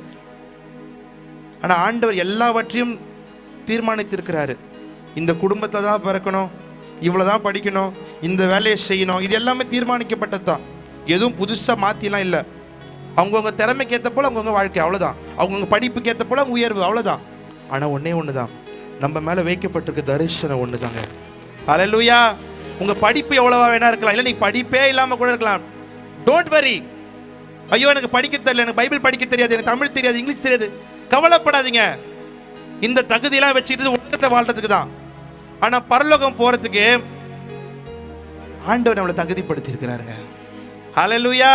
ஆனால் ஆண்டவர் எல்லாவற்றையும் தீர்மானித்திருக்கிறாரு. இந்த குடும்பத்தை தான் பிறக்கணும், இவ்வளோ தான் படிக்கணும், இந்த வேலையை செய்யணும், இது எல்லாமே தீர்மானிக்கப்பட்டது தான். எதுவும் புதுசாக மாற்றிலாம் இல்லை. அவங்கவுங்க திறமைக்கு ஏற்ற போல் அவங்கவுங்க வாழ்க்கை, அவ்வளோதான். அவங்கவுங்க படிப்புக்கு ஏற்ற போல் உயர்வு, அவ்வளோதான். ஆனால் ஒன்றே ஒன்று தான், நம்ம மேலே வைக்கப்பட்டிருக்க தரிசனம் ஒன்று தாங்க. அல்லேலூயா. உங்கள் படிப்பு எவ்வளோவா வேணா இருக்கலாம், இல்லை நீங்கள் படிப்பே இல்லாமல் கூட இருக்கலாம். Don't worry. ஐயோ எனக்கு படிக்க தெரியல, எனக்கு பைபிள் படிக்க தெரியாது, எனக்கு தமிழ் தெரியாது, இங்கிலீஷ் தெரியாது, கவலைப்படாதீங்க. இந்த தகுதியெல்லாம் வச்சுக்கிட்டு உலகத்தை வாழ்றதுக்கு தான். ஆனால் பரலோகம் போகிறதுக்கு ஆண்டவர் நம்மளை தகுதிப்படுத்தி இருக்கிறாருங்க. அல்லேலூயா.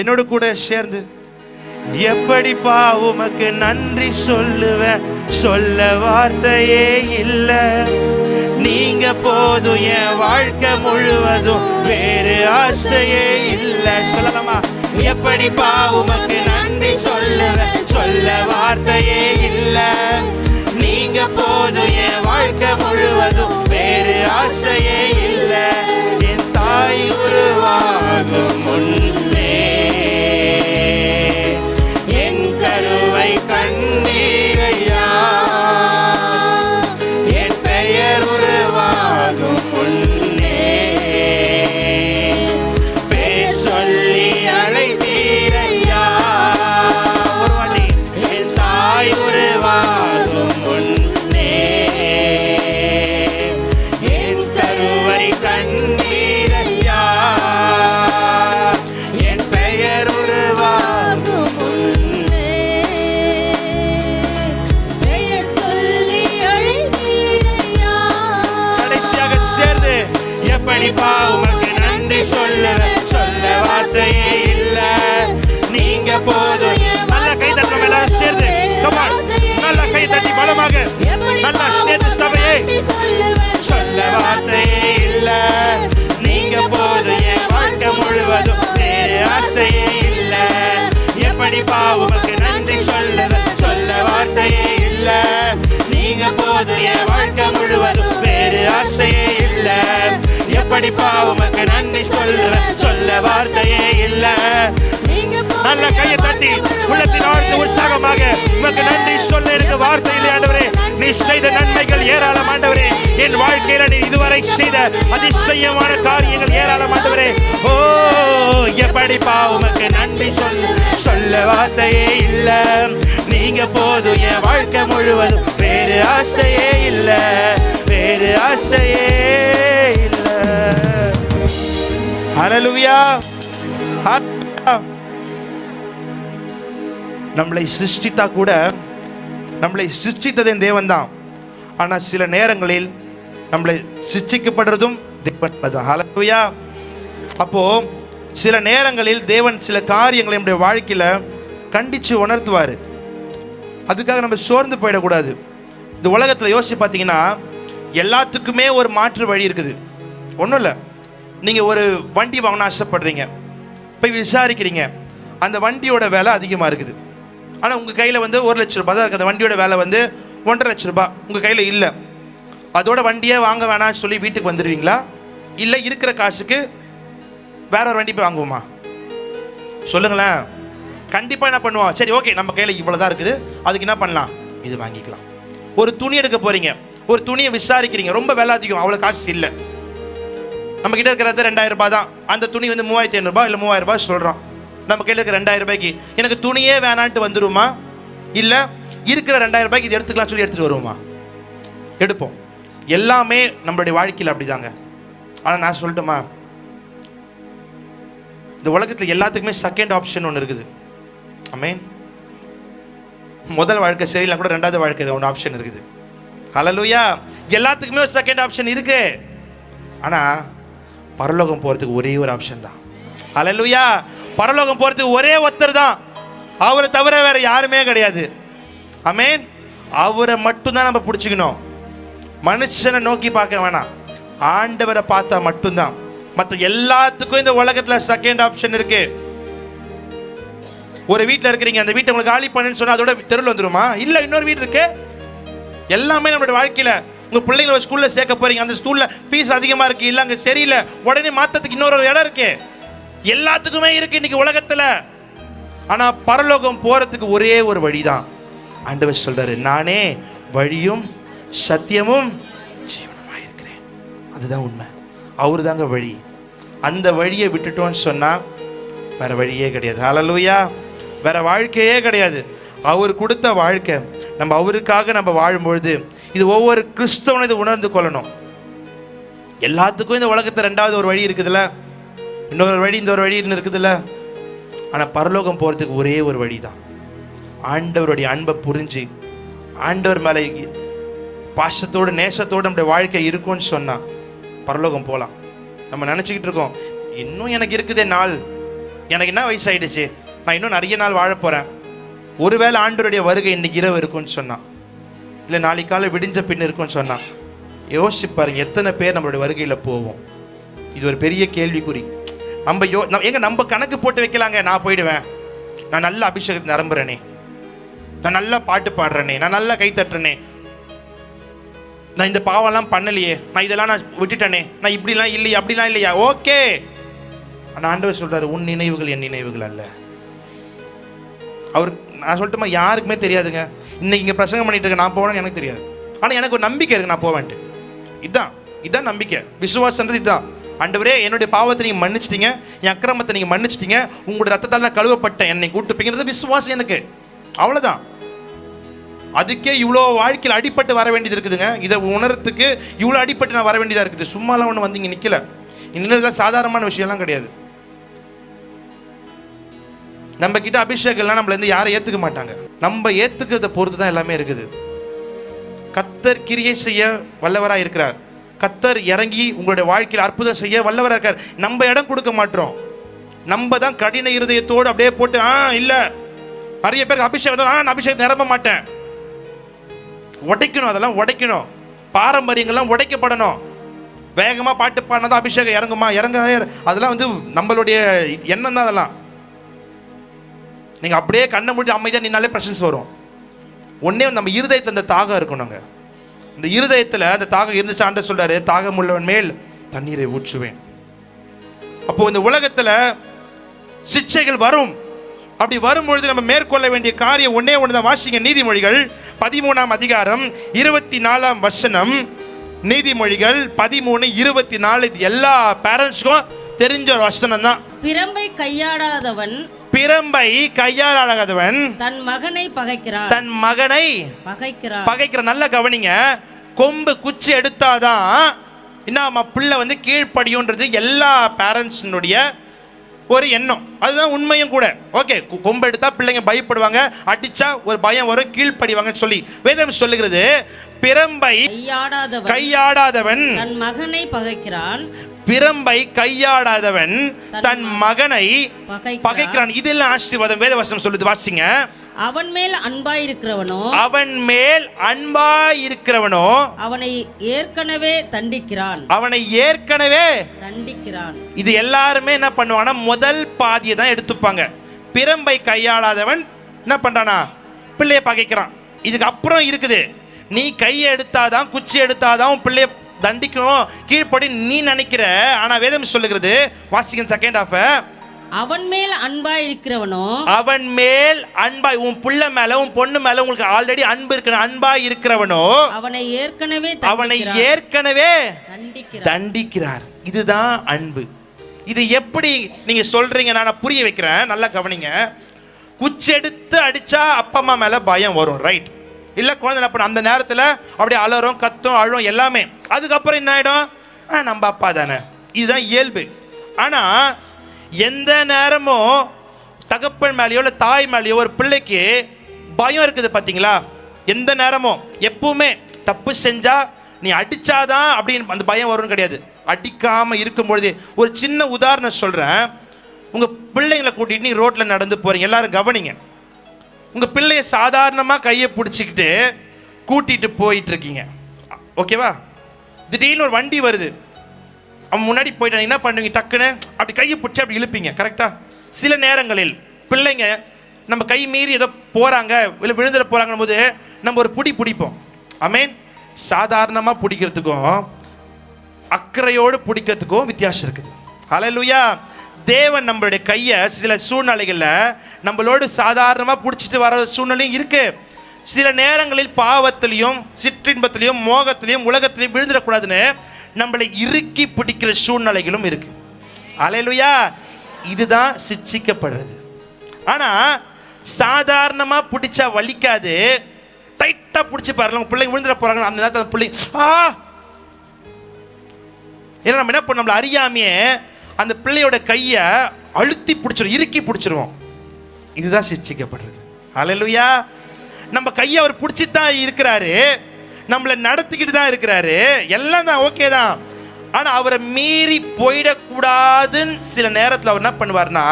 என்னோட கூட சேர்ந்து எப்படிப்பா உமக்கு நன்றி சொல்லுவேன், சொல்ல வார்த்தையே இல்லை, நீங்க போதும் என் வாழ்க்கை முழுவதும், வேறு ஆசையே இல்லை. சொல்லலாமா? எப்படிப்பா உமக்கு நன்றி சொல்லுவேன், சொல்ல வார்த்தையே இல்லை, நீங்க போதும் என் வாழ்க்கை முழுவதும், வேறு ஆசையே இல்லை. என் தாய் உருவாகும் முன்னே என் கருவை கண்ணீரையா, என் பெயர் உருவாகும் முன்னே பேர் சொல்லி அழைத்தீரையா. ஒரு வாட்டி. என் தாய் உருவாகும் முன்னே என் கருவை கண்ணீரையா, என் பெயர் உருவாகும் முன்னே பெயர் சொல்லி அழைத்தீரையா. கடைசியாக சேர்ந்து எப்படிப்பா உமக்கு நன்றி சொல்லுவேன், சொல்ல வார்த்தையே இல்லை, நீங்க போதும். நல்ல கை தட்டுறோம் எல்லாரும் சேர்ந்து. Come on. நல்ல கை தட்டி பலமாக நல்லா சேர்ந்து சபையே. சொல்ல வார்த்தையே இல்லை, நீங்க போதும் என் வாழ்க்கை முழுவதும், வேறு ஆசையே இல்லை. எப்படிப்பா உமக்கு நன்றி சொல்லுவேன், சொல்ல வார்த்தையே இல்லை, நீங்க போதும் என் வாழ்க்கை முழுவதும், வேறு ஆசையே இல்லை. எப்படிப்பா உமக்கு நன்றி சொல்லுவேன், சொல்ல வார்த்தையே இல்லை. நல்ல கையை தட்டி உள்ளத்தில் ஆழ்ந்து உற்சாகமாக உமக்கு நன்றி சொல்ல எனக்கு வார்த்தை இல்லை ஆண்டவரே. நீ செய்த நன்மைகள் ஏராளம் ஆண்டவரே. என் வாழ்க்கையில நீ இதுவரை செய்த அதிசயமான காரியங்கள் ஏராளம் ஆண்டவரே. ஓ எப்படிப்பா உமக்கு நன்றி சொல்ல வார்த்தையே இல்லை, நீங்க போதும் என் வாழ்க்கை முழுவதும், வேறு ஆசையே இல்லை, வேறு ஆசையே இல்லை. ஹல்லேலூயா. நம்மளை சிருஷ்டித்தா கூட, நம்மளை சிருஷ்டித்ததே தேவன் தான். ஆனால் சில நேரங்களில் நம்மளை சிருஷ்டிக்கப்படுறதும் தேவன் தான். ஹல்லேலூயா. அப்போ சில நேரங்களில் தேவன் சில காரியங்களை நம்முடைய வாழ்க்கையில் கண்டித்து உணர்த்துவார். அதுக்காக நம்ம சோர்ந்து போயிடக்கூடாது. இந்த உலகத்தில் யோசிச்சு பார்த்தீங்கன்னா எல்லாத்துக்குமே ஒரு மாற்று வழி இருக்குது. ஒன்றும் இல்லை, நீங்கள் ஒரு வண்டி வாங்கணும் ஆசைப்படுறீங்க, போய் விசாரிக்கிறீங்க, அந்த வண்டியோட விலை அதிகமாக இருக்குது. ஆனால் உங்கள் கையில் வந்து 1 லட்ச ரூபாய் தான் இருக்குது. அந்த வண்டியோட வேலை வந்து 1.5 லட்ச ரூபாய் உங்கள் கையில் இல்லை. அதோட வண்டியே வாங்க வேணாம்னு சொல்லி வீட்டுக்கு வந்துடுவீங்களா? இல்லை இருக்கிற காசுக்கு வேற ஒரு வண்டி போய் வாங்குவோமா? சொல்லுங்களேன். கண்டிப்பாக என்ன பண்ணுவோம்? சரி ஓகே, நம்ம கையில் இவ்வளோ தான் இருக்குது, அதுக்கு என்ன பண்ணலாம், இது வாங்கிக்கலாம். ஒரு துணி எடுக்க போகிறீங்க, ஒரு துணியை விசாரிக்கிறீங்க, ரொம்ப விலை அதிகம், அவ்வளோ காசு இல்லை, நம்ம கிட்ட இருக்கிறது 2000 ரூபாய் தான். அந்த துணி வந்து 3500 ரூபாய் இல்லை 3000 ரூபாய் சொல்கிறோம். நம்ம கையில் இருக்கிற 2000 ரூபாய்க்கு எனக்கு துணியே வேணான்ட்டு வந்துருமா? இல்லை இருக்கிற 2000 ரூபாய்க்கு இது எடுத்துக்கலாம் சொல்லி எடுத்துகிட்டு வருவோமா? எடுப்போம். எல்லாமே நம்மளுடைய வாழ்க்கையில் அப்படிதாங்க. ஆனால் நான் சொல்லட்டுமா, இந்த உலகத்தில் எல்லாத்துக்குமே செகண்ட் ஆப்ஷன் ஒன்று இருக்குது. ஆமென். முதல் வாழ்க்கை சரியில்லை கூட 2வது வாழ்க்கை ஒன்று ஆப்ஷன் இருக்குது. ஹல்லேலூயா. எல்லாத்துக்குமே ஒரு செகண்ட் ஆப்ஷன் இருக்கு. ஆனால் பரலோகம் போகிறதுக்கு ஒரே ஒரு ஆப்ஷன் தான். ஹல்லேலூயா. பரலோகம் போகிறதுக்கு ஒரே ஒருத்தர் தான், அவரை தவிர வேற யாருமே கிடையாது. ஆமென். அவரை மட்டும்தான் நம்ம பிடிச்சிக்கணும். மனுஷனை நோக்கி பார்க்க வேணாம், ஆண்டவரை பார்த்தா மட்டும்தான். மற்ற எல்லாத்துக்கும் இந்த உலகத்தில் செகண்ட் ஆப்ஷன் இருக்கு. ஒரு வீட்டில் இருக்கிறீங்க, அந்த வீட்டை உங்களுக்கு காலி பண்ணுன்னு சொன்னா அதோட தெருவில் வந்துருமா? இல்லை, இன்னொரு வீடு இருக்கு. எல்லாமே நம்மளோட வாழ்க்கையில், உங்கள் பிள்ளைங்களை ஒரு ஸ்கூலில் சேர்க்க போறீங்க, அந்த ஸ்கூலில் ஃபீஸ் அதிகமாக இருக்கு, இல்லை அங்கே சரியில்லை, உடனே மாற்றத்துக்கு இன்னொரு இடம் இருக்கு. எல்லாத்துக்குமே இருக்கு இன்னைக்கு உலகத்தில். ஆனால் பரலோகம் போகிறதுக்கு ஒரே ஒரு வழி தான். ஆண்டவர் சொல்றாரு, நானே வழியும் சத்தியமும் ஜீவனுமாக இருக்கிறேன். அதுதான் உண்மை. அவரு தாங்க வழி. அந்த வழியை விட்டுட்டோன்னு சொன்னா வேற வழியே கிடையாது. ஹல்லேலூயா. வேற வாழ்க்கையே கிடையாது. அவர் கொடுத்த வாழ்க்கை, நம்ம அவருக்காக நம்ம வாழும்பொழுது, இது ஒவ்வொரு கிறிஸ்தவனும் இதை உணர்ந்து கொள்ளணும். எல்லாத்துக்கும் இந்த உலகத்தில் 2வது ஒரு வழி இருக்குதுல்ல, இன்னொரு வழி, இந்த ஒரு வழின்னு இருக்குதுல்ல. ஆனால் பரலோகம் போகிறதுக்கு ஒரே ஒரு வழி தான். ஆண்டவருடைய அன்பை புரிஞ்சு, ஆண்டவர் மேலே பாசத்தோடு நேசத்தோடு நம்முடைய வாழ்க்கை இருக்கும்னு சொன்னால் பரலோகம் போகலாம். நம்ம நினச்சிக்கிட்டு இருக்கோம், இன்னும் எனக்கு இருக்குதே நாள், எனக்கு என்ன வயசாயிடுச்சு, நான் இன்னும் நிறைய நாள் வாழ போகிறேன். ஒருவேளை ஆண்டவருடைய வருகை இன்னைக்கு இரவு இருக்கும்னு சொன்னான், இல்லை நாளைக்கு காலை விடிஞ்ச பின் இருக்கும்னு சொன்னான், யோசிச்சு பாருங்க எத்தனை பேர் நம்மளுடைய வருகையில் போவோம். இது ஒரு பெரிய கேள்விக்குறி. நம்ம கணக்கு போட்டு வைக்கலாங்க. நான் போயிடுவேன், நான் நல்ல அபிஷேகத்தை நிரம்புறேனே, நான் நல்லா பாட்டு பாடுறேனே, நான் நல்லா கை தட்டுறேனே, நான் இந்த பாவம்லாம் பண்ணலையே, நான் இதெல்லாம் நான் விட்டுட்டேனே, நான் இப்படிலாம் இல்லையா, அப்படிலாம் இல்லையா, ஓகே. ஆனால் ஆண்டவர் சொல்றாரு, உன் நினைவுகள் என் நினைவுகள் அல்ல. அவர், நான் சொல்லட்டுமா, யாருக்குமே தெரியாதுங்க. இன்னைக்கு இங்கே பிரசங்கம் பண்ணிட்டு இருக்க நான் போவேன்னு எனக்கு தெரியாது. ஆனால் எனக்கு ஒரு நம்பிக்கை இருக்கு, நான் போவேன்ட்டு. இதுதான் நம்பிக்கை, விசுவாசன்றது இதுதான். ஆண்டவரே, என்னுடைய பாவத்தை நீங்கள் மன்னிச்சிட்டீங்க, என் அக்கிரமத்தை நீங்கள் மன்னிச்சிட்டீங்க, உங்களுடைய ரத்தத்தால் நான் கழுவப்பட்டேன், என்னை கூட்டுப்பீங்கிறது விசுவாசம் எனக்கு. அவ்வளோதான். அதுக்கே இவ்வளோ வாழ்க்கையில் அடிப்பட்டு வர வேண்டியது இருக்குதுங்க. இதை உணர்றதுக்கு இவ்வளோ அடிப்பட்டு நான் வர வேண்டியதாக இருக்குது. சும்மாலாம் ஒன்று வந்து இங்கே நிற்கல. இன்னும் சாதாரணமான விஷயம்லாம் கிடையாது. நம்ம கிட்ட அபிஷேகம்லாம் நம்மள இருந்து யாரும் ஏற்றுக்க மாட்டாங்க. நம்ம ஏற்றுக்கிறத பொறுத்து தான் எல்லாமே இருக்குது. கர்த்தர் கிரியை செய்ய வல்லவராக இருக்கிறார். கர்த்தர் இறங்கி உங்களுடைய வாழ்க்கையில் அற்புதம் செய்ய வல்லவராக இருக்கார். நம்ம இடம் கொடுக்க மாட்டோம். நம்ம தான் கடின இருதயத்தோடு அப்படியே போட்டு இல்லை, நிறைய பேருக்கு அபிஷேகம், நான் அபிஷேகத்தை நிரம்ப மாட்டேன். உடைக்கணும், அதெல்லாம் உடைக்கணும். பாரம்பரியங்கள்லாம் உடைக்கப்படணும். வேகமாக பாட்டு பாடினா அபிஷேகம் இறங்குமா? அதெல்லாம் வந்து நம்மளுடைய எண்ணம் தான். அதெல்லாம் நீங்கள் அப்படியே கண்ணை மூடி அமைதியாக நின்னாலே பிரசன்ஸ் வரும். ஒன்னே நம்ம இருதயத்தில் அந்த தாகம் இருக்கணுங்க. இந்த இருதயத்தில் அந்த தாகம் இருந்துச்சு. ஆண்டவர் சொல்றாரு, தாகம் உள்ளவன் மேல் தண்ணீரை ஊற்றுவேன். அப்போ இந்த உலகத்தில் சிக்ஷைகள் வரும். அப்படி வரும்பொழுது நம்ம மேற்கொள்ள வேண்டிய காரியம் ஒன்னே ஒன்று தான். வாசிங்க நீதிமொழிகள் 13ஆம் அதிகாரம் 24ஆம் வசனம். நீதிமொழிகள் 13:24. இது எல்லா பேரண்ட்ஸ்க்கும் தெரிஞ்ச ஒரு வசனம் தான். பிரம்பை கையாடாதவன் தன் மகனை பகைக்கிறான். நல்ல கவனிங்க. கொம்பு குச்சி எடுத்தாதான் என்ன பிள்ளை வந்து கீழ்ப்படியுன்றது எல்லா பேரண்ட்ஸினுடைய ஒரு எண்ணம். அதுதான் உண்மையும் கூட. ஓகே, கொம்பு எடுத்தா பிள்ளைங்க பயப்படுவாங்க, அடிச்சா ஒரு பயம் வரும், கீழ்ப்படிவாங்கன்னு சொல்லி வேதம் சொல்லுகிறது. பிரம்பை கையாடாதவன் தன் மகனை பகைக்கிறான். பிரம்பை கையாடாதவன் தன் மகனை பகைக்கிறான். இதெல்லாம் ஆசீர்வாதம் வேதவசனம் சொல்லுது. வாசிங்க. அவன் மேல் அன்பாயிருக்கிறவனோ அவனை ஏற்கனவே தண்டிக்கிறான். இது எல்லாருமே என்ன பண்ணுவாங்கன்னா முதல் பாதியை தான் எடுத்துப்பாங்க. பிரம்பை கையாளாதவன் என்ன பண்றானா, பிள்ளைய பகைக்கிறான். இதுக்கு அப்புறம் இருக்குது, நீ கையை எடுத்தாதான் குச்சி எடுத்தாதான் உன் பிள்ளைய தண்டிக்கணும் கீழ்ப்படி நீ நினைக்கிற. ஆனா வேதம் சொல்லுகிறது, வாசிக்கிற செகண்ட் ஹாஃப், அவன் மேல் அன்பாய் இருக்கிறவனோ, அவன் மேல் அன்பாய், உன் புள்ள மேல உன் பொண்ணு மேல உங்களுக்கு ஆல்ரெடி அன்பு இருக்கு, அன்பாய் இருக்கிறவனோ அவனை ஏற்கனவே தண்டிக்கிறார். தண்டிக்கிறார். இதுதான் அன்பு. இது எப்படி நீங்க சொல்றீங்க, நான் புரிய வைக்கிறேன், நல்லா கவனிங்க. குச்செடுத்து அடிச்சா அப்பா அம்மா மேல பயம் வரும், ரைட்? இல்ல குழந்தை என்ன பண்ண, அந்த நேரத்துல அப்படியே அலறும், கத்தும், அழும் எல்லாமே. அதுக்கப்புறம் என்ன ஆயிடும், நம்ம அப்பா தானே, இதுதான் இயல்பு. ஆனா எந்த நேரமும் தகப்பன் மேலேயோ இல்லை தாய் மேலேயோ ஒரு பிள்ளைக்கு பயம் இருக்குது பார்த்தீங்களா? எந்த நேரமும் எப்பவுமே தப்பு செஞ்சா நீ அடிச்சாதான் அப்படின்னு அந்த பயம் வரும்னு கிடையாது. அடிக்காம இருக்கும் பொழுது, ஒரு சின்ன உதாரணம் சொல்றேன். உங்க பிள்ளைங்களை கூட்டிட்டு நீ ரோட்ல நடந்து போறீங்க, எல்லாரும் கவனிங்க. உங்க பிள்ளைய சாதாரணமா கையை பிடிச்சிக்கிட்டு கூட்டிட்டு போயிட்டு இருக்கீங்க, ஓகேவா? திடீர்னு ஒரு வண்டி வருது, அவன் முன்னாடி போயிட்டான், என்ன பண்ணுவீங்க? டக்குன்னு அப்படி கையை பிடிச்சி அப்படி இழுப்பீங்க, கரெக்டா? சில நேரங்களில் பிள்ளைங்க நம்ம கை மீறி ஏதோ போறாங்க, இல்லை விழுந்துட போறாங்க போது நம்ம ஒரு பிடிப்போம். ஆமென். சாதாரணமாக பிடிக்கிறதுக்கும் அக்கறையோடு பிடிக்கிறதுக்கும் வித்தியாசம் இருக்குது. ஹல்லேலூயா. தேவன் நம்மளுடைய கையை சில சூழ்நிலைகளில் நம்மளோடு சாதாரணமாக பிடிச்சிட்டு வர சூழ்நிலையும் இருக்கு. சில நேரங்களில் பாவத்திலையும் சிற்றின்பத்திலையும் மோகத்திலையும் உலகத்திலையும் விழுந்துடக்கூடாதுன்னு நம்மளை இறுக்கி பிடிக்கிற சூழ்நிலைகளும் இருக்கு. ஹல்லேலூயா. இதுதான் சிட்சிக்கப்படுறது. ஆனா சாதாரணமா பிடிச்சா வலிக்காது, டைட்டா பிடிச்சி பாருங்க, பிள்ளைங்க விழுந்துட போறாங்க, அந்த நேரத்தில் பிள்ளைங்க ஏன்னா நம்ம என்ன பண்ண, நம்மள அறியாமையே அந்த பிள்ளையோட கையை அழுத்தி பிடிச்சிரும், இறுக்கி பிடிச்சிருவோம். இதுதான் சிட்சிக்கப்படுறது. ஹல்லேலூயா. நம்ம கையை அவர் பிடிச்சிட்டு தான் இருக்கிறாரு, நம்மளை நடத்திக்கிட்டு தான் இருக்கிறாரு, எல்லாம் தான் ஓகே தான். ஆனால் அவரை மீறி போயிடக்கூடாதுன்னு சில நேரத்தில் அவர் என்ன பண்ணுவார்னா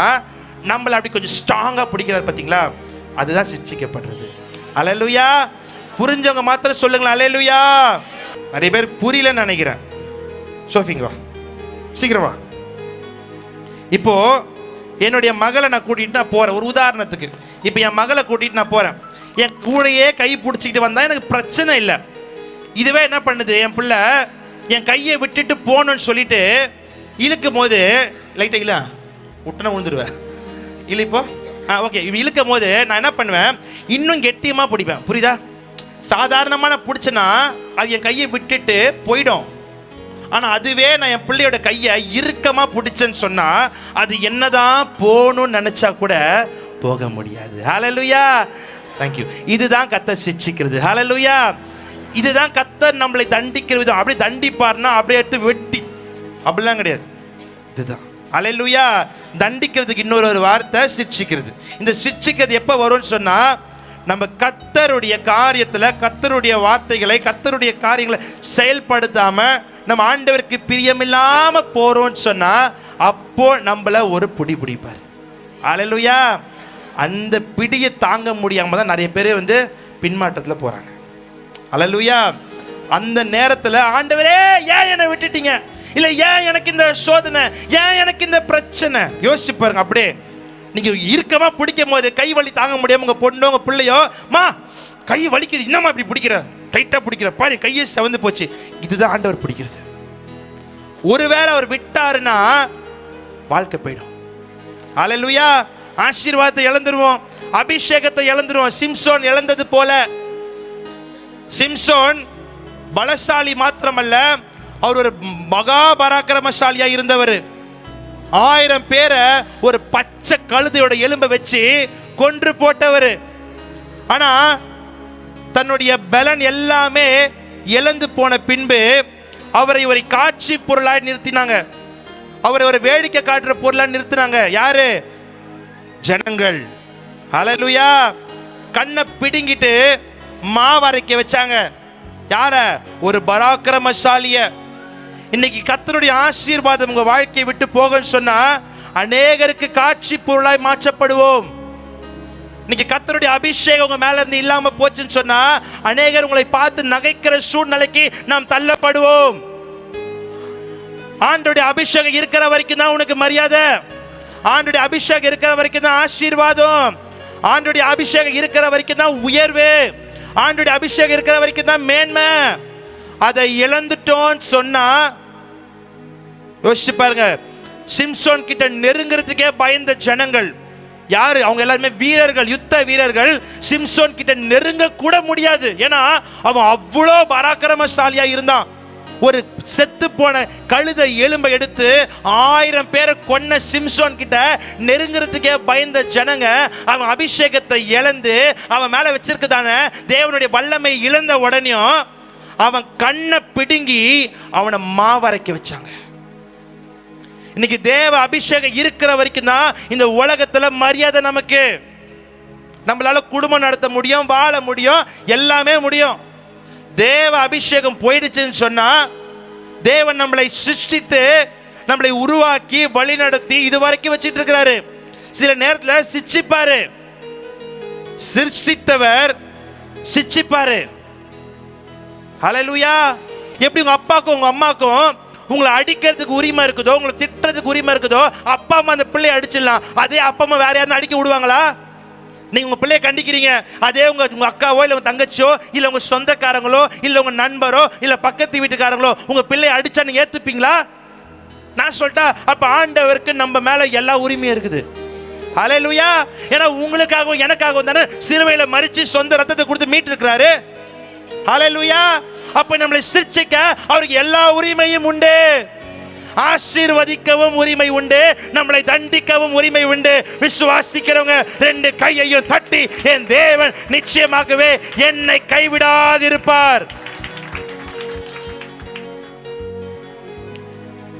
நம்மளை அப்படி கொஞ்சம் ஸ்ட்ராங்காக பிடிக்கிறார் பார்த்தீங்களா? அதுதான் சிட்சிக்கப்படுறது. ஹல்லேலூயா. புரிஞ்சவங்க மாத்திரம் சொல்லுங்களேன் ஹல்லேலூயா. நிறைய பேர் புரியலன்னு நினைக்கிறேன். சோஃபிங்க வா, சீக்கிரம் வா. இப்போ என்னுடைய மகளை நான் கூட்டிகிட்டு நான் போகிறேன், ஒரு உதாரணத்துக்கு. இப்போ என் மகளை கூட்டிகிட்டு நான் போகிறேன், என் கூடையே கை பிடிச்சிக்கிட்டு வந்தால் எனக்கு பிரச்சனை இல்லை. இதுவே என்ன பண்ணுது, என் பிள்ளை என் கையை விட்டுட்டு போகணுன்னு சொல்லிட்டு இழுக்கும் போது லைட்டாக இல்லை விட்டுனா விழுந்துருவேன் இல்லை. இப்போ ஓகே, இழுக்கும் போது நான் என்ன பண்ணுவேன், இன்னும் கெட்டியமாக பிடிப்பேன், புரியுதா? சாதாரணமாக நான் பிடிச்சேன்னா அது என் கையை விட்டுட்டு போயிடும். ஆனால் அதுவே நான் என் பிள்ளையோட கையை இறுக்கமாக பிடிச்சேன்னு சொன்னால் அது என்னதான் போகணும்னு நினச்சா கூட போக முடியாது. ஹல்லேலூயா. தேங்க்யூ. இதுதான் கர்த்தர் சிட்சிக்கிறது. ஹல்லேலூயா. இதுதான் கர்த்தர் நம்மளை தண்டிக்கிற விதம். அப்படியே தண்டிப்பார்னா அப்படியே எடுத்து வெட்டி அப்படிலாம் கிடையாது. இதுதான் ஹல்லேலூயா. தண்டிக்கிறதுக்கு இன்னொரு வார்த்தை சிட்சிக்கிறது. இந்த சிட்சிக்கிறது எப்போ வரும்னு சொன்னால், நம்ம கர்த்தருடைய காரியத்தில் கர்த்தருடைய வார்த்தைகளை கர்த்தருடைய காரியங்களை செயல்படுத்தாம நம்ம ஆண்டவருக்கு பிரியமில்லாம போறோம்னு சொன்னா அப்போ நம்மள ஒரு பிடிப்பார். ஹல்லேலூயா. அந்த பிடியை தாங்க முடியாம தான் நிறைய பேர் பின்மாற்றத்தில் போறாங்க. ஹல்லேலூயா. அந்த நேரத்தில் ஆண்டவரே ஏன் என்னை விட்டுட்டீங்க, இல்லை ஏன் எனக்கு இந்த சோதனை, ஏன் எனக்கு இந்த பிரச்சனை, யோசிச்சு பாருங்க. அப்படியே நீங்க இறுக்கமா பிடிக்கும் போது கை வலி தாங்க முடியாம உங்க பொண்ணோ உங்க பிள்ளையோ, மா கை வலிக்குது, என்னம்மா இப்படி பிடிக்கிற, டைட்டா பிடிக்கிற, பாரு கையை செவந்து போச்சு. இதுதான் ஆண்டவர் பிடிக்கிறது. ஒருவேளை அவர் விட்டாருன்னா வாழ்க்கை போயிடும். ஹல்லேலூயா. ஆசீர்வாதத்தை இழந்துருவோம், அபிஷேகத்தை இழந்துருவோம். சிம்சோன் இழந்தது போல. சிம்சோன் பலசாலி மாத்திரமல்ல, அவர் ஒரு மகா பராக்கிரமசாலியா இருந்தவர். 1000 பேரை ஒரு பச்சை கழுதையோட எலும்பை வச்சு கொன்று போட்டவர். ஆனா தன்னுடைய பலன் எல்லாமே இழந்து போன பின்பு அவரை ஒரு காட்சி பொருளாய் நிறுத்தினாங்க, அவரை ஒரு வேடிக்கை காட்டுற பொருளாய் நிறுத்தினாங்க. யாரு? ஜனங்கள். ஹல்லேலூயா. கண்ணை பிடுங்கிட்டு மாவரைக்க வச்சாங்க. யார? ஒரு பராக்கிரமசாலிய. இன்னைக்கு கர்த்தருடைய ஆசீர்வாதம் உங்க வாழ்க்கையை விட்டு போகன்னு சொன்னா அநேகருக்கு காட்சி பொருளாய் மாற்றப்படுவோம். இன்னைக்கு கர்த்தருடைய அபிஷேகம் உங்க மேல இருந்து இல்லாம போச்சுன்னு சொன்னா அநேகர் உங்களை பார்த்து நகைக்கிற சூழ்நிலைக்கு நாம் தள்ளப்படுவோம். ஆண்டவருடைய அபிஷேகம் இருக்கிற வரைக்கும் தான் உனக்கு மரியாதை, ஆண்டவருடைய அபிஷேகம் இருக்கிற வரைக்கும் தான் ஆசீர்வாதம். ஆண்டுடைய அபிஷேகம் இருக்கிற வரைக்கும் தான் உயர்வு, ஆண்டுடைய அபிஷேகம் இருக்கிற வரைக்கும் தான் மேன்மை. அதை இழந்துட்டோன்னு சொன்னா யோசிச்சு பாருங்க. சிம்சோன் கிட்ட நெருங்கிறதுக்கே பயந்த ஜனங்கள் யாரு? அவங்க எல்லாருமே வீரர்கள், யுத்த வீரர்கள். சிம்சோன் கிட்ட நெருங்க கூட முடியாது. ஏன்னா அவன் அவ்வளோ பராக்கிரமசாலியா இருந்தான். ஒரு செத்து போன கழுதை எலும்பை எடுத்து 1000 பேரை கொன்ன சிம்சோன் கிட்ட நெருங்கிறதுக்கே பயந்த ஜனங்க அவன் அபிஷேகத்தை இழந்து அவன் மேல வச்சிருக்கதான தேவனுடைய வல்லமை இழந்த உடனேயும் அவன் கண்ணை பிடுங்கி அவனை மாவரைக்க வச்சாங்க. இன்னைக்கு தேவ அபிஷேகம் இருக்கிற வரைக்கும் தான் இந்த உலகத்துல மரியாதை நமக்கு. நம்மளால குடும்பம் நடத்த முடியும், வாழ முடியும், எல்லாமே முடியும். தேவ அபிஷேகம் போயிடுச்சுன்னு சொன்னா, தேவன் நம்மளை சிருஷ்டித்து நம்மளை உருவாக்கி வழி நடத்தி இது வரைக்கும் வச்சிட்டு இருக்கிறாரு. சில நேரத்தில் சிச்சிப்பாரு, சிருஷ்டித்தவர் சிச்சிப்பாரு. ஹல்லேலூயா. எப்படி உங்க அப்பாக்கும் உங்க அம்மாக்கும் உங்களை அடிக்கிறதுக்கு உரிமை இருக்குதோ, உங்களை திட்டுறதுக்கு உரிமை இருக்குதோ, அப்பா அம்மா அந்த பிள்ளையை அடிச்சிடலாம். அதே அப்பா அம்மா வேற யாரும் அடிக்க விடுவாங்களா? நீங்க உங்க பிள்ளையை கண்டிக்கிறீங்க, அதே உங்க அக்காவோ இல்ல உங்க தங்கச்சியோ இல்ல உங்க சொந்தக்காரங்களோ இல்ல உங்க நண்பரோ இல்ல பக்கத்து வீட்டுக்காரங்களோ உங்க பிள்ளையை அடிச்சா நீங்க ஏத்துப்பீங்களா? நான் சொல்லிட்டா அப்ப ஆண்டவருக்கு நம்ம மேல எல்லா உரிமையும் இருக்குது. ஹல்லேலூயா. ஏன்னா உங்களுக்காகவும் எனக்காகவும் தானே சிலுவையில மரிச்சு சொந்த ரத்தத்தை கொடுத்து மீட்டு இருக்கிறாரு. ஹல்லேலூயா. அப்ப நம்மளை சிருஷ்டிக்க அவருக்கு எல்லா உரிமையும் உண்டு. ஆசீர்வதிக்கவும் உரிமை உண்டு, நம்மளை தண்டிக்கவும் உரிமை உண்டு. விசுவாசிக்கிறவங்க 2 கையையும் தட்டி, என் தேவன் நிச்சயமாகவே என்னை கைவிடாதிருப்பார்.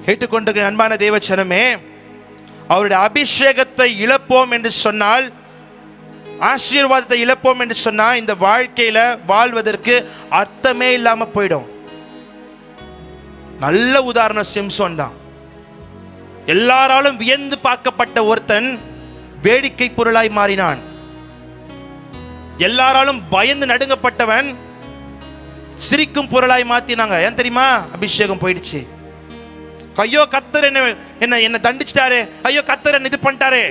கேட்டுக்கொண்டிருக்கிற அன்பான தேவச்சனமே, அவருடைய அபிஷேகத்தை இழப்போம் என்று சொன்னால், ஆசீர்வாதத்தை இழப்போம் என்று சொன்னா இந்த வாழ்க்கையில வாழ்வதற்கு அர்த்தமே இல்லாம போயிடும். நல்ல உதாரணம் சிம்சோன் தான். எல்லாராலும் வியந்து பார்க்கப்பட்ட ஒருத்தன் வேடிக்கை பொருளாய் மாறினான். எல்லாராலும் பயந்து நடுங்கப்பட்டவன் சிரிக்கும் பொருளாய் மாத்தினாங்க. ஏன் தெரியுமா? அபிஷேகம் போயிடுச்சு. ஐயோ கர்த்தர் என்ன தண்டிச்சிட்டாரு, ஐயோ கர்த்தர் என்ன இது பண்ணிட்டாரு.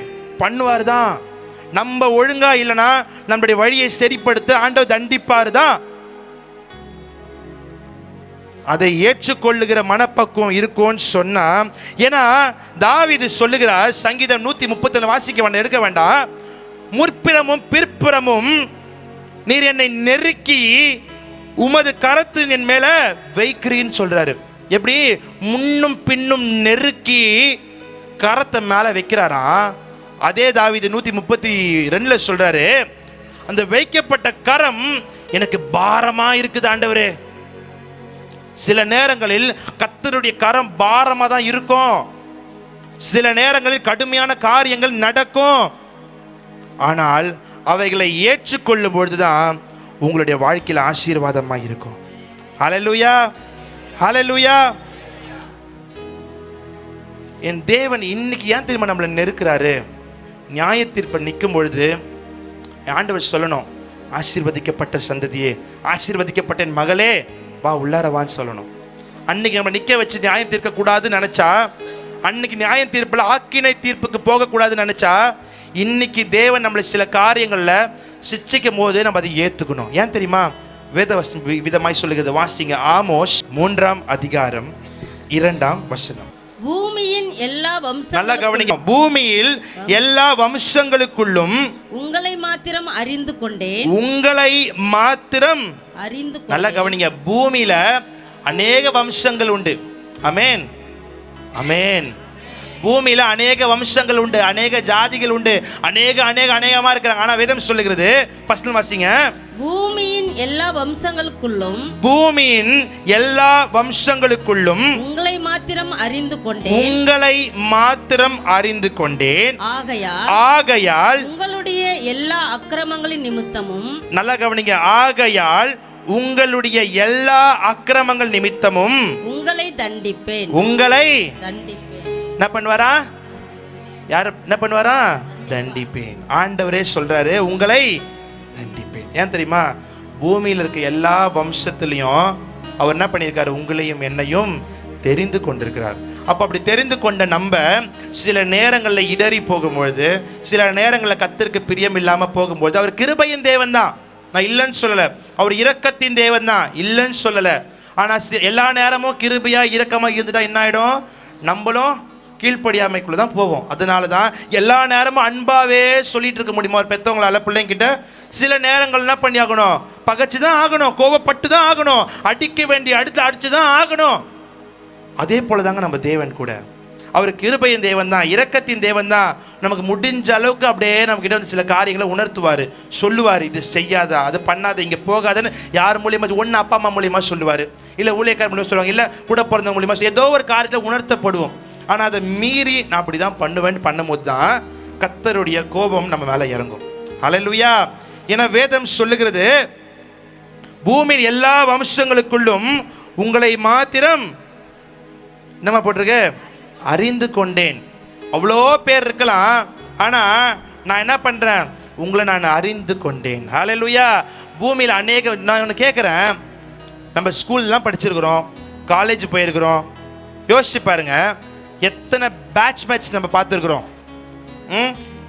பண்ணுவாரு தான். நம்ம ஒழுங்கா இல்லைனா நம்முடைய வழியை சரிப்படுத்த ஆண்டவர் தண்டிப்பாரு தான். அதை ஏற்றுக்கொள்ளுகிற மனப்பக்குவம் இருக்கும்னு சொன்னா, ஏன்னா தாவீது சொல்லுகிறார், சங்கீதம் 130 வாசிக்க வேண்டாம், எடுக்க வேண்டாம். முற்பிறமும் பிற்புறமும் நீர் என்னை நெருக்கி உமது கரத்து என் மேல வைக்கிறீன்னு சொல்றாரு. எப்படி? முன்னும் பின்னும் நெருக்கி கரத்தை மேல வைக்கிறாரா. அதே தாவீது 132 சொல்றாரு, அந்த வைக்கப்பட்ட கரம் எனக்கு பாரமா இருக்குது ஆண்டவரே. சில நேரங்களில் கர்த்தருடைய கரம் பாரமா தான் இருக்கும். சில நேரங்களில் கடுமையான காரியங்கள் நடக்கும். ஆனால் அவைகளை ஏற்றுக்கொள்ளும் பொழுதுதான் உங்களுடைய வாழ்க்கையில் ஆசீர்வாதமா இருக்கும். ஹல்லேலூயா, ஹல்லேலூயா. என் தேவன் இன்னைக்கு ஏன் தெரியுமா நம்மளை நெருக்கிறாரு? நியாய தீர்ப்பை நிற்கும் பொழுது ஆண்டவர் சொல்லணும், ஆசீர்வதிக்கப்பட்ட சந்ததியே, ஆசீர்வதிக்கப்பட்ட என் மகளே, வா உள்ளாரவான்னு சொல்லணும். அன்னைக்கு நம்ம நிற்க வச்சு நியாயம் தீர்க்க கூடாதுன்னு நினைச்சா, அன்னைக்கு நியாய தீர்ப்புல ஆக்கினை தீர்ப்புக்கு போகக்கூடாதுன்னு நினைச்சா, இன்னைக்கு தேவன் நம்மளை சில காரியங்கள்ல சிட்சிக்கும் போது நம்ம அதை ஏத்துக்கணும். ஏன் தெரியுமா? வேதவசனம் விதமாய் சொல்லுகிறது. வாசிங்க, ஆமோஸ் 3ஆம் அதிகாரம் 2ஆம் வசனம். பூமியின் எல்லா வம்சங்களுக்கும், நல்லா கவனிங்க, பூமியில் எல்லா வம்சங்களுக்குள்ளும் உங்களை மாத்திரம் அறிந்து கொண்டேன், உங்களை மாத்திரம் அறிந்து கொண்டேன். நல்லா கவனிங்க, பூமியில அநேக வம்சங்கள் உண்டு. அமேன், அமேன். பூமியில அநேக வம்சங்கள் உண்டு, அநேக ஜாதிகள் உண்டு, அநேகமா இருக்கிறாங்க. ஆனா வேதம் சொல்லுகிறது, ஃபர்ஸ்ட் வாசிங்க, பூமியின் எல்லா வம்சங்களுக்குள்ளும், பூமியின் எல்லா வம்சங்களுக்குள்ளும் உங்களை மாத்திரம் அறிந்து கொண்டேன், உங்களை மாத்திரம் அறிந்து கொண்டேன். ஆகையால் உங்களுடைய எல்லா அக்கிரமங்களின் நிமித்தமும், நல்லா கவனிங்க, ஆகையால் உங்களுடைய எல்லா அக்கிரமங்கள் நிமித்தமும் உங்களை தண்டிப்பேன், உங்களை தண்டிப்பேன். என்ன பண்ணுவாரா? யார் என்ன பண்ணுவாரா? தண்டிப்பேன். ஆண்டவரே சொல்றாரு, உங்களை தண்டிப்பேன். ஏன் தெரியுமா? பூமியில் இருக்க எல்லா வம்சத்திலையும் அவர் என்ன பண்ணியிருக்காரு? உங்களையும் என்னையும் தெரிந்து கொண்டிருக்கிறார். அப்போ அப்படி தெரிந்து கொண்ட நம்ம சில நேரங்களில் இடறி போகும்பொழுது, சில நேரங்களில் கர்த்தருக்கு பிரியம் இல்லாமல் போகும்பொழுது, அவர் கிருபையின் தேவன் தான், நான் இல்லைன்னு சொல்லலை. அவர் இரக்கத்தின் தேவன் தான், இல்லைன்னு சொல்லலை. ஆனால் எல்லா நேரமும் கிருபையாக இரக்கமாக இருந்துட்டா என்ன ஆகிடும்? நம்மளும் கீழ்ப்படியாமைக்குள்ள தான் போவோம். அதனால தான் எல்லா நேரமும் அன்பாவே சொல்லிட்டு இருக்க முடியுமா ஒரு பெற்றவங்களால பிள்ளைங்கிட்ட? சில நேரங்கள் என்ன பண்ணி ஆகணும்? பகைச்சு தான் ஆகணும், கோவப்பட்டு தான் ஆகணும், அடிக்க வேண்டிய அடுத்து அடிச்சு தான் ஆகணும். அதே போல தாங்க நம்ம தேவன் கூட. அவர் கிருபையின் தேவன் தான், இரக்கத்தின் தேவன் தான். நமக்கு முடிஞ்ச அளவுக்கு அப்படியே நம்ம கிட்ட வந்து சில காரியங்களை உணர்த்துவார், சொல்லுவார், இது செய்யாதா, அது பண்ணாத, இங்கே போகாதன்னு. யார் மூலியமா? ஒன்று அப்பா அம்மா மூலியமா சொல்லுவார், இல்லை ஊழியக்கார மூலியமா சொல்லுவாங்க, இல்லை கூட பிறந்த மூலியமா, ஏதோ ஒரு காரியத்தில் உணர்த்தப்படுவோம். ஆனால் அதை மீறி நான் அப்படி தான் பண்ணுவேன்னு பண்ணும்போது தான் கர்த்தருடைய கோபம் நம்ம மேலே இறங்கும். ஹல்லேலூயா. ஏன்னா வேதம் சொல்லுகிறது, பூமியின் எல்லா வம்சங்களுக்குள்ளும் உங்களை மாத்திரம் என்னமா போட்டிருக்கு? அறிந்து கொண்டேன். அவ்வளோ பேர் இருக்கலாம், ஆனால் நான் என்ன பண்ணுறேன்? உங்களை நான் அறிந்து கொண்டேன். ஹல்லேலூயா. பூமியில் அநேக, நான் ஒன்று கேட்குறேன், நம்ம ஸ்கூல்லாம் படிச்சிருக்கிறோம், காலேஜ் போயிருக்கிறோம். யோசிச்சு பாருங்க, எத்தனை பேட்ச் மேட்ச் நம்ம பார்த்துருக்குறோம்.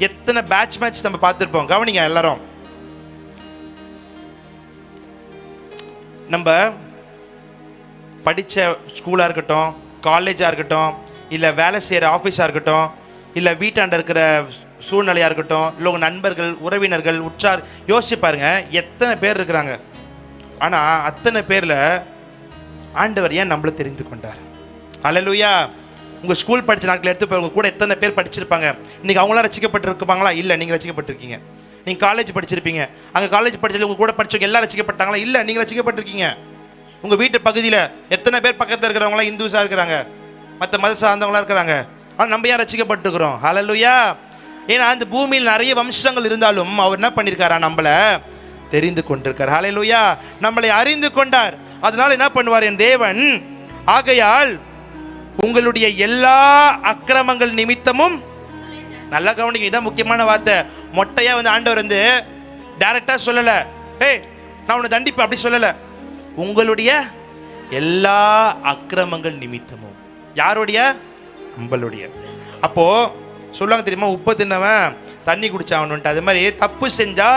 எத்தனை பேட்ச் மேட்ச் நம்ம பார்த்துருப்போம். கவனிங்க எல்லாரும். நம்ம படித்த ஸ்கூலாக இருக்கட்டும், காலேஜாக இருக்கட்டும், இல்லை வேலை செய்கிற ஆஃபீஸாக இருக்கட்டும், இல்லை வீட்டாண்ட இருக்கிற சூழ்நிலையாக இருக்கட்டும், இல்லை உங்கள் நண்பர்கள், உறவினர்கள், உற்றார், யோசிச்சு பாருங்க எத்தனை பேர் இருக்கிறாங்க. ஆனால் அத்தனை பேரில் ஆண்டவர் ஏன் நம்மளை தெரிந்து கொண்டார்? ஹல்லேலூயா. உங்கள் ஸ்கூல் படித்த நாட்கள் எடுத்து போய் உங்கள் கூட எத்தனை பேர் படிச்சிருப்பாங்க? இன்றைக்கி அவங்களாம் ரசிக்கப்பட்டிருப்பாங்களா? இல்லை, நீங்கள் ரசிக்கப்பட்டிருக்கீங்க. நீங்கள் காலேஜ் படிச்சிருப்பீங்க, அங்கே காலேஜ் படிச்சது உங்கள் கூட படித்தவங்க எல்லாம் ரசிக்கப்பட்டாங்களா? இல்லை, நீங்கள் ரசிக்கப்பட்டிருக்கீங்க. உங்கள் வீட்டு பகுதியில் எத்தனை பேர் பக்கத்தில் இருக்கிறவங்களாம் இந்துஸாக இருக்கிறாங்க, மற்ற மத சார்ந்தவங்களாம் இருக்கிறாங்க. ஆனால் நம்ம ஏன் ரசிக்கப்பட்டிருக்கிறோம்? ஹல்லேலூயா. ஏன்னா அந்த பூமியில் நிறைய வம்சங்கள் இருந்தாலும் அவர் என்ன பண்ணியிருக்காரா? நம்மளை தெரிந்து கொண்டிருக்கார். ஹல்லேலூயா. நம்மளை அறிந்து கொண்டார். அதனால என்ன பண்ணுவார் என் தேவன்? ஆகையால் உங்களுடைய எல்லா அக்கிரமங்கள் நிமித்தமும், நல்லா கவனிங்க, இதான் முக்கியமான வார்த்தை. மொட்டையா வந்து ஆண்டவர் வந்து டைரக்டா சொல்லல, ஏய் நான் உன்னை தண்டிப்பேன் அப்படி சொல்லல. உங்களுடைய எல்லா அக்கிரமங்கள் நிமித்தமும். யாருடைய? நம்மளுடைய. அப்போ சொல்லுவாங்க தெரியுமா, உப்பு தின்னவன் தண்ணி குடிச்சாகணுன்ட்டு. அது மாதிரி தப்பு செஞ்சா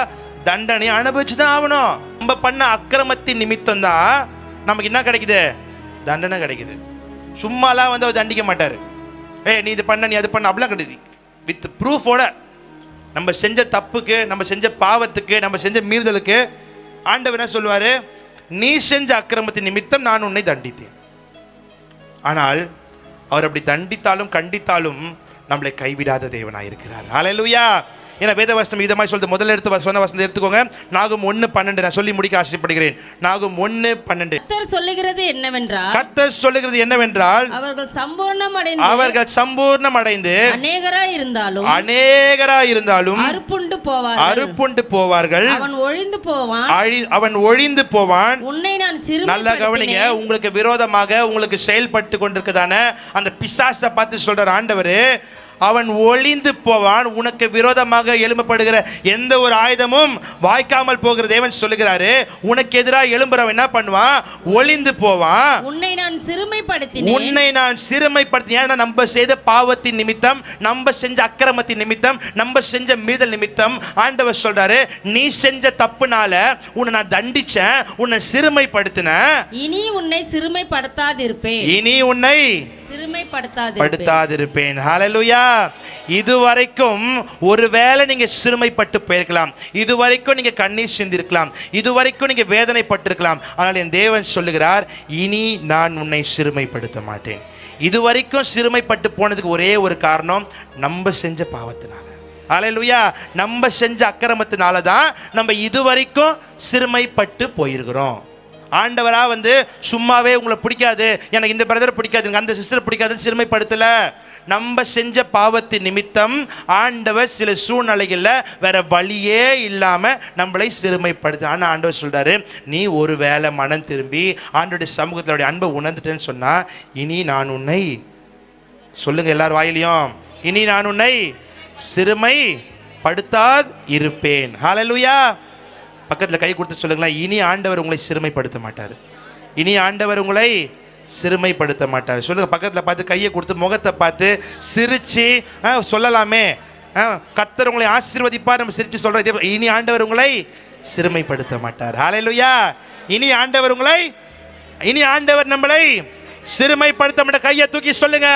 தண்டனை அனுபவிச்சு தான் ஆகணும். நம்ம பண்ண அக்கிரமத்தின் நிமித்தம் தான் நமக்கு என்ன கிடைக்குது? தண்டனை கிடைக்குது. சும்மாலாம் வந்து அவர் தண்டிக்க மாட்டார். நீ இது பண்ண, நீ அது பண்ண, அப்படிலாம் கிடையாது. வித் ப்ரூஃபோட நம்ம செஞ்ச தப்புக்கு, நம்ம செஞ்ச பாவத்துக்கு, நம்ம செஞ்ச மீறுதலுக்கு ஆண்டவர் என்ன சொல்லுவார்? நீ செஞ்ச அக்கிரமத்தின் நிமித்தம் நான் உன்னை தண்டித்தேன். ஆனால் அவர் அப்படி தண்டித்தாலும் கண்டித்தாலும் நம்மளை கைவிடாத தேவனாக இருக்கிறார். ஹல்லேலூயா. ஏன்னா வேதவசனம் இதமாய் சொல்லுது. முதல்ல எடுத்து சொன்ன வசனத்தை எடுத்துக்கோங்க. நாகும் 1:12. நான் சொல்லி முடிக்க ஆசைப்படுகிறேன். நாகும் 1:12. கர்த்தர் சொல்லுகிறது என்னவென்றால், கர்த்தர் சொல்லுகிறது என்னவென்றால், அவர்கள் சம்பூர்ணம் அடைந்து அநேகராய் இருந்தாலும் அறுப்புண்டு போவார்கள். அவன் ஒழிந்து போவான். உன்னை நான் சிறுமைப்படுத்தினேன். நல்லா கவனிங்க. உங்களுக்கு விரோதமாக உங்களுக்கு செயல்பட்டு கொண்டிருக்கதான அந்த பிசாசை பார்த்து சொல்ற ஆண்டவர், அவன் ஒளிந்து போவான். உனக்கு விரோதமாக எழும்பப்படுகிற எந்த ஒரு ஆயுதமும் வாய்க்காமல் போகிற தேவன் சொல்லுகிறாரு. உனக்கு எதிராக எழும்புறவன் என்ன பண்ணுவான்? ஒளிந்து போவான். உன்னை நான் சிறுமைப்படுத்தினேன். நம்ம செய்த பாவத்தின் நிமித்தம், நம்ம செஞ்ச அக்கிரமத்தின் நிமித்தம், நம்ம செஞ்ச மீறல் நிமித்தம் ஆண்டவர் சொல்றாரு, நீ செஞ்ச தப்புனால உன்னை நான் தண்டிச்சேன், உன்னை சிறுமைப்படுத்தினேன். இனி உன்னை சிறுமைப்படுத்தாதிருப்பேன். ஹல்லேலூயா. இதுவரைக்கும் ஒருவேளை நீங்க சிறுமைப்பட்டு போயிருக்கலாம், இதுவரைக்கும் நீங்க கண்ணீர் சிந்திருக்கலாம், இதுவரைக்கும் நீங்க வேதனைப்பட்டிருக்கலாம். ஆனால் என் தேவன் சொல்லுகிறார், இனி நான் உன்னை சிறுமைப்படுத்த மாட்டேன். இதுவரைக்கும் சிறுமைப்பட்டு போனதுக்கு ஒரே ஒரு காரணம், நம்ம செஞ்ச பாவத்தினால. ஹல்லேலூயா. நம்ம செஞ்ச அக்கிரமத்தினால தான் நம்ம இதுவரைக்கும் சிறுமைப்பட்டு போயிருக்கிறோம். ஆண்டவரா வந்து சும்மாவே உங்களை பிடிக்காது, எனக்கு இந்த பிரதர் பிடிக்காது, எனக்கு அந்த சிஸ்டர் பிடிக்காதுன்னு சிறுமைப்படுத்தல. நம்ம செஞ்ச பாவத்தின் நிமித்தம் ஆண்டவர் சில சூழ்நிலைகளில் வேற வழியே இல்லாமல் நம்மளை சிறுமைப்படுத்த. ஆனால் ஆண்டவர் சொல்றாரு, நீ ஒரு வேளை மனம் திரும்பி ஆண்டோடைய சமூகத்தினுடைய அன்பை உணர்ந்துட்டேன்னு சொன்னா, இனி நான் உன்னை, சொல்லுங்க எல்லார் வாயிலையும், இனி நான் உன்னை சிறுமைப்படுத்தாது இருப்பேன். ஹல்லேலூயா. பக்கத்தில் கை கொடுத்து சொல்லுங்களேன், இனி ஆண்டவர் உங்களை சிறுமைப்படுத்த மாட்டார். இனி ஆண்டவர் உங்களை சிறுமைப்படுத்த மாட்டார். சொல்லுங்க, பக்கத்தில் பார்த்து கையை கொடுத்து முகத்தை பார்த்து சிரிச்சு சொல்லலாமே, கர்த்தர் உங்களை ஆசீர்வதிப்பார். நம்ம சிரிச்சு சொல்றோம், இனி ஆண்டவர் உங்களை சிறுமைப்படுத்த மாட்டார். ஹல்லேலூயா. இனி ஆண்டவர் நம்மளை சிறுமைப்படுத்த மாட்டார். கையை தூக்கி சொல்லுங்க,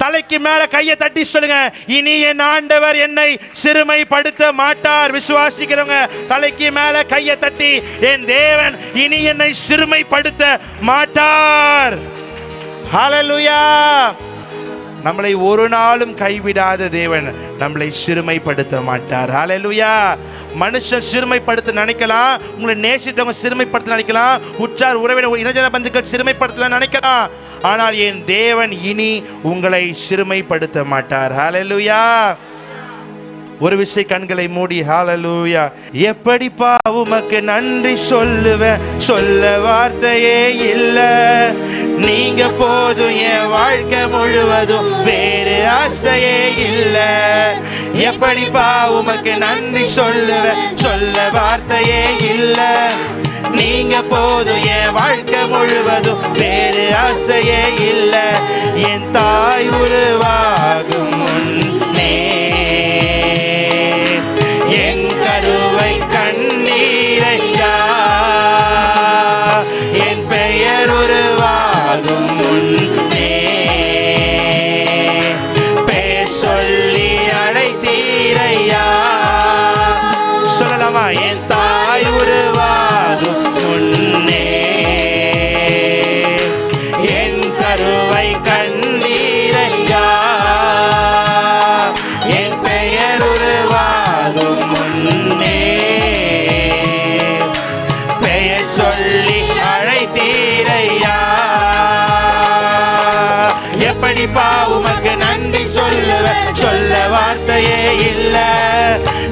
தலைக்கு மேல கையை தட்டி சொல்லுங்க, இனி என் ஆண்டவர் என்னை சிறுமைப்படுத்த மாட்டார். விசுவாசிக்கிறவங்க தலைக்கு மேல கையை தட்டி, என் தேவன் இனி என்னை சிறுமைப்படுத்த மாட்டார். ஹல்லேலூயா. நம்மளை ஒரு நாளும் கைவிடாத தேவன் நம்மளை சிறுமைப்படுத்த மாட்டார். ஹல்லேலூயா. மனுஷன் சிறுமைப்படுத்த நினைக்கலாம், உங்களை நேசித்தவங்க சிறுமைப்படுத்த நினைக்கலாம், உற்றார் உறவினர் இனஜன பந்துக்கள் சிறுமைப்படுத்தலாம் நினைக்கலாம். ஆனால் என் தேவன் இனி உங்களை சிறுமைப்படுத்த மாட்டார். ஹல்லேலூயா. ஒரு விஷயம் கண்களை மூடி ஹல்லேலூயா. எப்படிப்பா உமக்கு நன்றி சொல்லுவேன், சொல்ல வார்த்தையே இல்ல, நீங்க போதும் என் வாழ்க்கை முழுவதும், வேறு ஆசையே இல்ல. எப்படிப்பா உமக்கு நன்றி சொல்லுவேன், சொல்ல வார்த்தையே இல்ல, நீங்க போதும் என் வாழ்க்கை முழுவதும், வேறு ஆசையே இல்ல. என் தாய் உருவாகும் முன்னே என் கருவை கண்ணீரையா, என் பெயர் உருவாகும் முன்னே பெயர் சொல்லி அழைத்தீரையா. சொல்லலாமா? என் தாய் உருவாகும் முன்னே என் கருவை கண்ணீரையா, என் பெயர் உருவாகும் முன்னே பெயர் சொல்லி அழைத்தீரையா. எப்படிப்பா உமக்கு நன்றி சொல்லுவேன், சொல்ல வார்த்தையே இல்ல,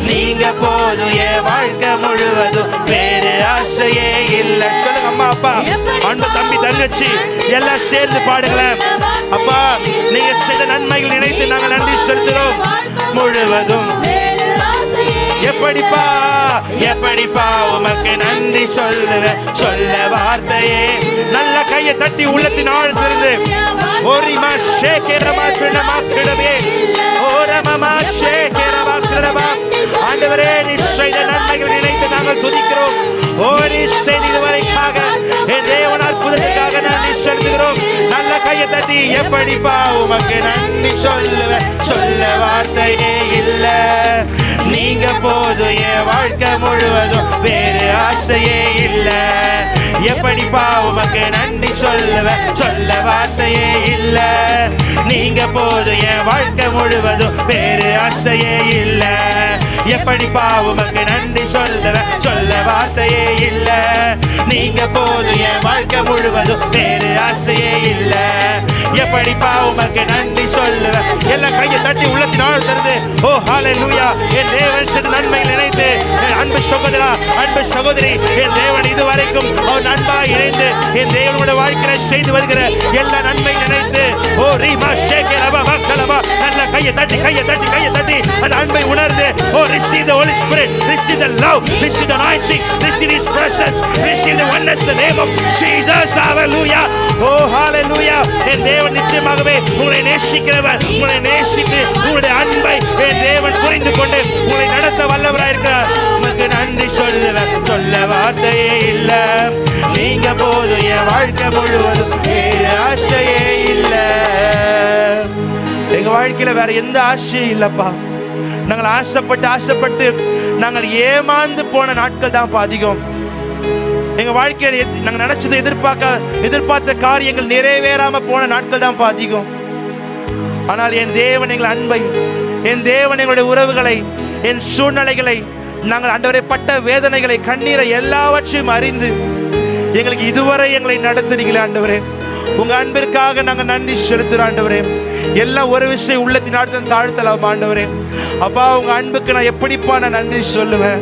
நீங்க போதும் என் வாழ்க்கை முழுவதும், வேறு ஆசையே இல்ல. சொல்லுங்க அம்மா, அப்பா, அண்ணன், தம்பி, தங்கச்சி எல்லாம் சேர்ந்து பாடுங்களேன். அப்பா, நீங்க செய்த நன்மைகள் நினைத்து நாங்கள் நன்றி செலுத்துகிறோம் முழுவதும். எப்படிப்பா எப்படிப்பா உமக்கு நன்றி சொல்லுவேன், சொல்ல வார்த்தையே. நல்ல கையை தட்டி உள்ளத்தின் ஆழ்ந்திருந்து ஓரிமா ஷேகேரமா பிரணமா கிடவே ஓரமமா ஷேகேரமா கிடவா. ஆண்டவரே, நீ செய்த நன்மைகள் நினைத்து நாங்கள் துதிக்கிறோம். ஓ, நீ செய்தவரைக்காக, என் தேவன் அற்புதத்துக்காக நன்றி செலுத்துகிறோம். நல்ல கையை தட்டி, எப்படிப்பா உமக்கு நன்றி சொல்லுவேன், சொல்ல வார்த்தையே இல்ல, நீங்க போதும் என் வாழ்க்கை முழுவதும், வேறு ஆசையே இல்ல. எப்படிப்பா உமக்கு நன்றி சொல்லுவேன், சொல்ல வார்த்தையே இல்ல, நீங்க போதும் என் வாழ்க்கை முழுவதும், வேறு ஆசையே இல்ல. எப்படிப்பா உமக்கு நன்றி சொல்லுவேன், சொல்ல வார்த்தையே இல்ல, நீங்க போதும் என் வாழ்க்கை முழுவதும், வேறு ஆசையே இல்ல. எப்படிப்பா உமக்கு நன்றி சொல்லுவேன். எல்லா கையை தட்டி உள்ளத்தின் ஆழ்ந்திருந்து ஓ ஹல்லேலூயா. என் தேவன் செய்த நன்மை நினைத்து, என் அன்பு சகோதரா, அன்பு சகோதரி, என் தேவன் இதுவரைக்கும் அவர் நண்பாய் இணைந்து என் தேவனுடைய வாழ்க்கையை செய்து வருகிற எல்லா நன்மை நினைத்து ஓ ரீமா ஷேகேரவா மக்களவா. நல்ல கையை தட்டி கையை தட்டி கையை தட்டி அந்த அன்பை உணர்ந்து ஓ receive the Holy Spirit, receive the love, receive the anointing, receive His presence, receive the oneness, the name of Jesus. Hallelujah. Oh hallelujah. என் தேவன் நிச்சயமாகவே உங்களை நேசிக்கிறவர், உங்களை நேசித்து உங்களுடைய அன்பை என் தேவன் புரிந்து கொண்டு உங்களை நடத்த வல்லவராய் இருக்கிறார். உமக்கு நன்றி சொல்லுவேன், சொல்ல வார்த்தையே இல்ல, நீங்க போதும் என் வாழ்க்கை முழுவதும், வேறு ஆசையே இல்ல. எங்க வாழ்க்கையில வேற எந்த ஆசையும் இல்லப்பா. நாங்கள் ஆசைப்பட்டு நாங்கள் ஏமாந்து போன நாட்கள் தான் அதிகம். எங்க வாழ்க்கையில நாங்கள் நினைச்சதை எதிர்பார்த்த காரியங்கள் நிறைவேறாம போன நாட்கள் தான் அதிகம். ஆனால் என் தேவன் எங்கள் அன்பை, என் தேவன் எங்களுடைய உறவுகளை, என் சூழ்நிலைகளை, நாங்கள் ஆண்டவரே பட்ட வேதனைகளை, கண்ணீரை எல்லாவற்றையும் அறிந்து எங்களுக்கு இதுவரை எங்களை நடத்துறீங்களே ஆண்டவரே. உங்க அன்பிற்காக நாங்கள் நன்றி செலுத்துறோம் ஆண்டவரே. எல்லாம் ஒரு விஷயம் உள்ளத்தின் ஆழ்த்தம் தாழ்த்தலாம் ஆண்டவரே. அப்பா, உங்க அன்புக்கு நான் எப்படிப்பா நான் நன்றி சொல்லுவேன்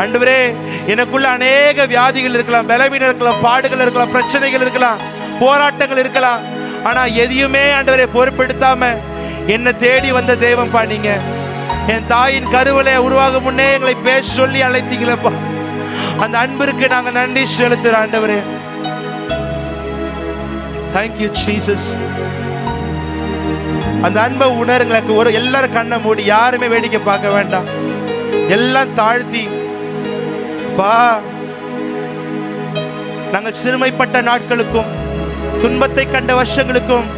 ஆண்டவரே. எனக்குள்ள அநேக வியாதிகள் இருக்கலாம், பலவீனம் இருக்கலாம், பாடுகள் இருக்கலாம், பிரச்சனைகள் இருக்கலாம், போராட்டங்கள் இருக்கலாம். ஆனா எதையுமே ஆண்டவரே பொறுப்பெடுத்தாம என்னை தேடி வந்த தேவன்பா நீங்க. என் தாயின் கருவிலே உருவாகும் முன்னே எங்களை பேச சொல்லி அழைத்தீங்களப்பா. அந்த அன்பிற்கு நாங்க நன்றி செலுத்துறோம் ஆண்டவரே. Thank you Jesus. அந்த அன்பை உணருங்களுக்கு. ஒரு எல்லாரும் கண்ணை மூடி, யாருமே வேடிக்கை பார்க்க வேண்டாம், எல்லாம் தாழ்த்தி, பா நாங்கள் சிறுமைப்பட்ட நாட்களுக்கும் துன்பத்தை கண்ட வருஷங்களுக்கும்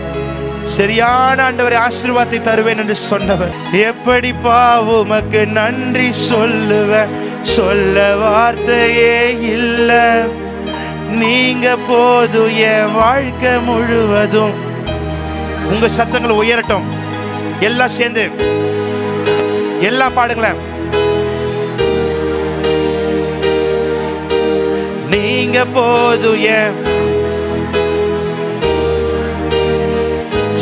சரியான ஆண்டவரை ஆசீர்வாதத்தை தருவேன் என்று சொன்னவர். எப்படிப்பா உமக்கு நன்றி சொல்லுவேன், சொல்ல வார்த்தையே இல்ல, நீங்க போதும் என் வாழ்க்கை முழுவதும். உங்க சத்தங்களை உயரட்டும், எல்லாம் சேர்ந்து எல்லாம் பாடுங்களேன். நீங்க போதும் என்,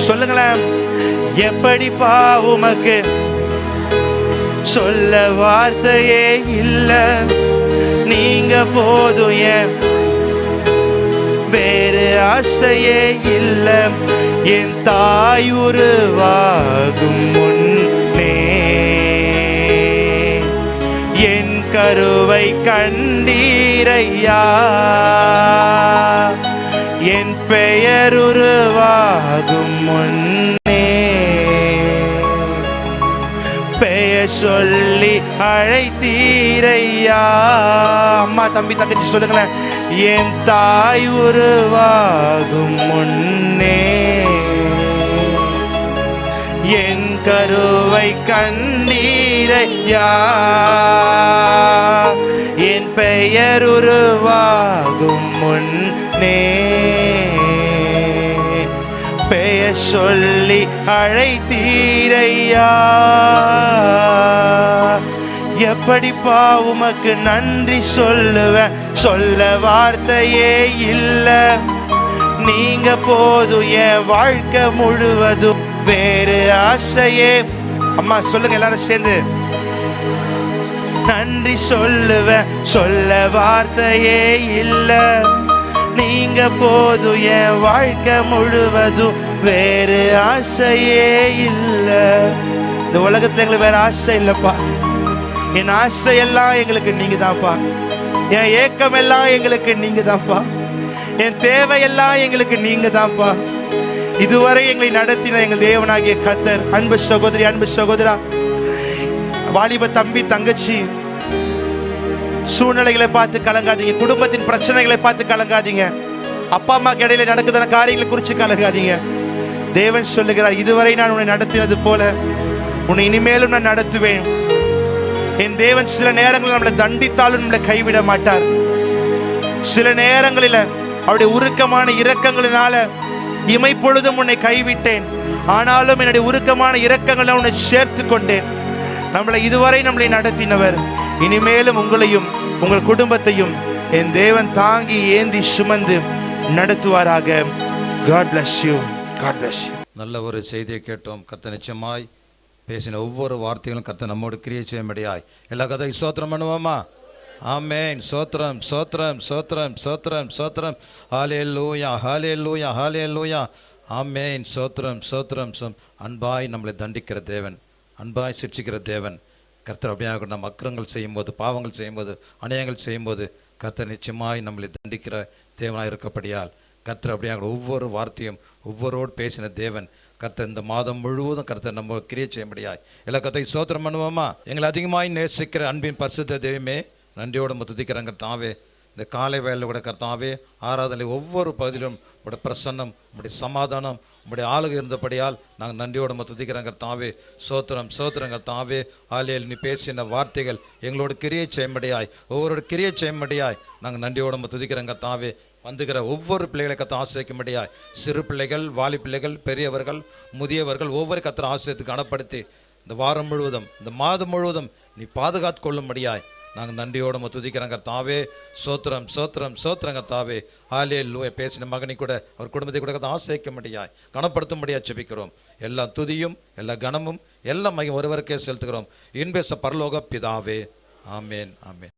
சொல்லுங்களேன். எப்படிப்பா உமக்கு சொல்ல வார்த்தையே இல்ல, நீங்க போதும் என், வேறு ஆசையே இல்ல, என் தாய் உருவாகும் முன்னே என் கருவை கண்டீரையா, என் பெயர் உருவாகும் முன்னே பெயர் சொல்லி அழைத்தீரையா. அம்மா தம்பி தங்கச்சி சொல்லுங்களேன். என் தாய் உருவாகும் முன்னே என் கருவை கண்டீரையா, என் பெயர் உருவாகும் முன்னே பெயர் சொல்லி அழைத்தீரையா. எப்படிப்பா உமக்கு நன்றி சொல்லுவேன், சொல்ல வார்த்தையே இல்ல, நீங்க போதும் என் வாழ்க்கை முழுவதும், வேறு ஆசையே. அம்மா சொல்லுங்க எல்லாரும் சேர்ந்து. நன்றி சொல்லுவேன், சொல்ல வார்த்தையே இல்ல, நீங்க போதும் என் வாழ்க்கை முழுவதும், வேறு ஆசையே இல்ல. இந்த உலகத்துல எங்களுக்கு வேற ஆசை இல்லப்பா. என் ஆசை எல்லாம் எங்களுக்கு நீங்க தான்ப்பா. என் ஏக்கம் எல்லாம் எங்களுக்கு நீங்க தான்ப்பா. என் தேவையெல்லாம் எங்களுக்கு நீங்க தான்ப்பா. இதுவரை எங்களை நடத்தின எங்கள் தேவனாகிய கர்த்தர். அன்பு சகோதரி, அன்பு சகோதரா, வாலிப தம்பி தங்கச்சி, சூழ்நிலைகளை பார்த்து கலங்காதீங்க, குடும்பத்தின் பிரச்சனைகளை பார்த்து கலங்காதீங்க, அப்பா அம்மாக்கு இடையில நடக்குதுன காரியங்களை குறித்து கலங்காதீங்க. தேவன் சொல்லுகிறார், இதுவரை நான் உன்னை நடத்தினது போல உன்னை இனிமேலும் நான் நடத்துவேன். என் தேவன் சில நேரங்களில் நம்மளை தண்டித்தாலும் நம்மளை கைவிட மாட்டார். சில நேரங்களில் அவருடைய உருக்கமான இரக்கங்களினால இமைப்பொழுதும் உன்னை கைவிட்டேன், ஆனாலும் என்னுடைய உருக்கமான இரக்கங்களை உன்னை சேர்த்து கொண்டேன். இதுவரை நம்மளை நடத்தினவர் இனிமேலும் உங்களையும் உங்கள் குடும்பத்தையும் என் தேவன் தாங்கி ஏந்தி சுமந்து நடத்துவாராக. God bless you. God bless you. நல்ல ஒரு செய்தியை கேட்டோம். கர்த்தர் நிச்சயமாய் பேசின ஒவ்வொரு வார்த்தைகளும் கர்த்தர் நம்மோடு கிரியை செய்யும்படியாய் எல்லா கதை ஸ்தோத்திரம் பண்ணுவோமா? ஆமென். சோத்திரம் சோத்திரம் சோத்திரம் சோத்திரம் சோத்திரம். ஹல்லேலூயா ஹல்லேலூயா ஹல்லேலூயா. ஆமென். சோத்திரம் சோத்திரம். அன்பாய் நம்மளை தண்டிக்கிற தேவன், அன்பாய் சிட்சிக்கிற தேவன் கர்த்தர். அப்படியாக நம்ம அக்கிரங்கள் செய்யும்போது, பாவங்கள் செய்யும்போது, அநியாயங்கள் செய்யும்போது கர்த்தர் நிச்சயமாய் நம்மளை தண்டிக்கிற தேவனாக இருக்கப்படியால் கர்த்தர் அப்படியாக ஒவ்வொரு வார்த்தையும் ஒவ்வொருவோடு பேசின தேவன் கர்த்தர் இந்த மாதம் முழுவதும் கர்த்தர் நம்ம கிரியை செய்யும்படியாய் எல்லா கர்த்தரை ஸ்தோத்திரம் பண்ணுவோமா? எங்களை அதிகமாய் நேசிக்கிற அன்பின் பரிசுத்த தெய்வமே, நன்றியோடு துதிக்கிறேன் கர்த்தாவே. இந்த காலை வேளையில் கூட கர்த்தாவே ஆராதனை ஒவ்வொரு பகுதியிலும் உங்களுடைய பிரசன்னம், உங்களுடைய சமாதானம், உங்களுடைய ஆளுகை இருந்தபடியால் நாங்கள் நன்றியோடு துதிக்கிறோம் கர்த்தாவே. சோத்திரம் சோத்திரம் கர்த்தாவே. ஆலையில் நீ பேசின வார்த்தைகள் எங்களோட கிரியை செய்யும்படியாய், ஒவ்வொரு கிரியை செய்யும்படியாய் நாங்கள் நன்றியோடு துதிக்கிறோம் கர்த்தாவே. வந்துக்கிற ஒவ்வொரு பிள்ளைகளை கர்த்தர் ஆசீர்வதிக்கும்படியாய், சிறு பிள்ளைகள், வாலி பிள்ளைகள், பெரியவர்கள், முதியவர்கள் ஒவ்வொரு கர்த்தர் ஆசீர்வதித்து கனப்படுத்தி இந்த வாரம் முழுவதும், இந்த மாதம் முழுவதும் நீ பாதுகாத்து கொள்ளும்படியாய் நாங்கள் நன்றியோடு துதிக்கிறோம் கர்த்தாவே. சோத்திரம் சோத்திரம் சோத்திரம் கர்த்தாவே. ஹல்லேலூயா. பேசின மகனை கூட அவர் குடும்பத்தை கூட கர்த்தர் ஆசீர்வதிக்கும்படியாய் கனப்படுத்தும்படியாய் ஜெபிக்கிறோம். எல்லா துதியும் எல்லா கனமும் எல்லா மையம் ஒருவருக்கே செலுத்துகிறோம். இன்பேச பரலோக பிதாவே. ஆமேன் ஆமேன்.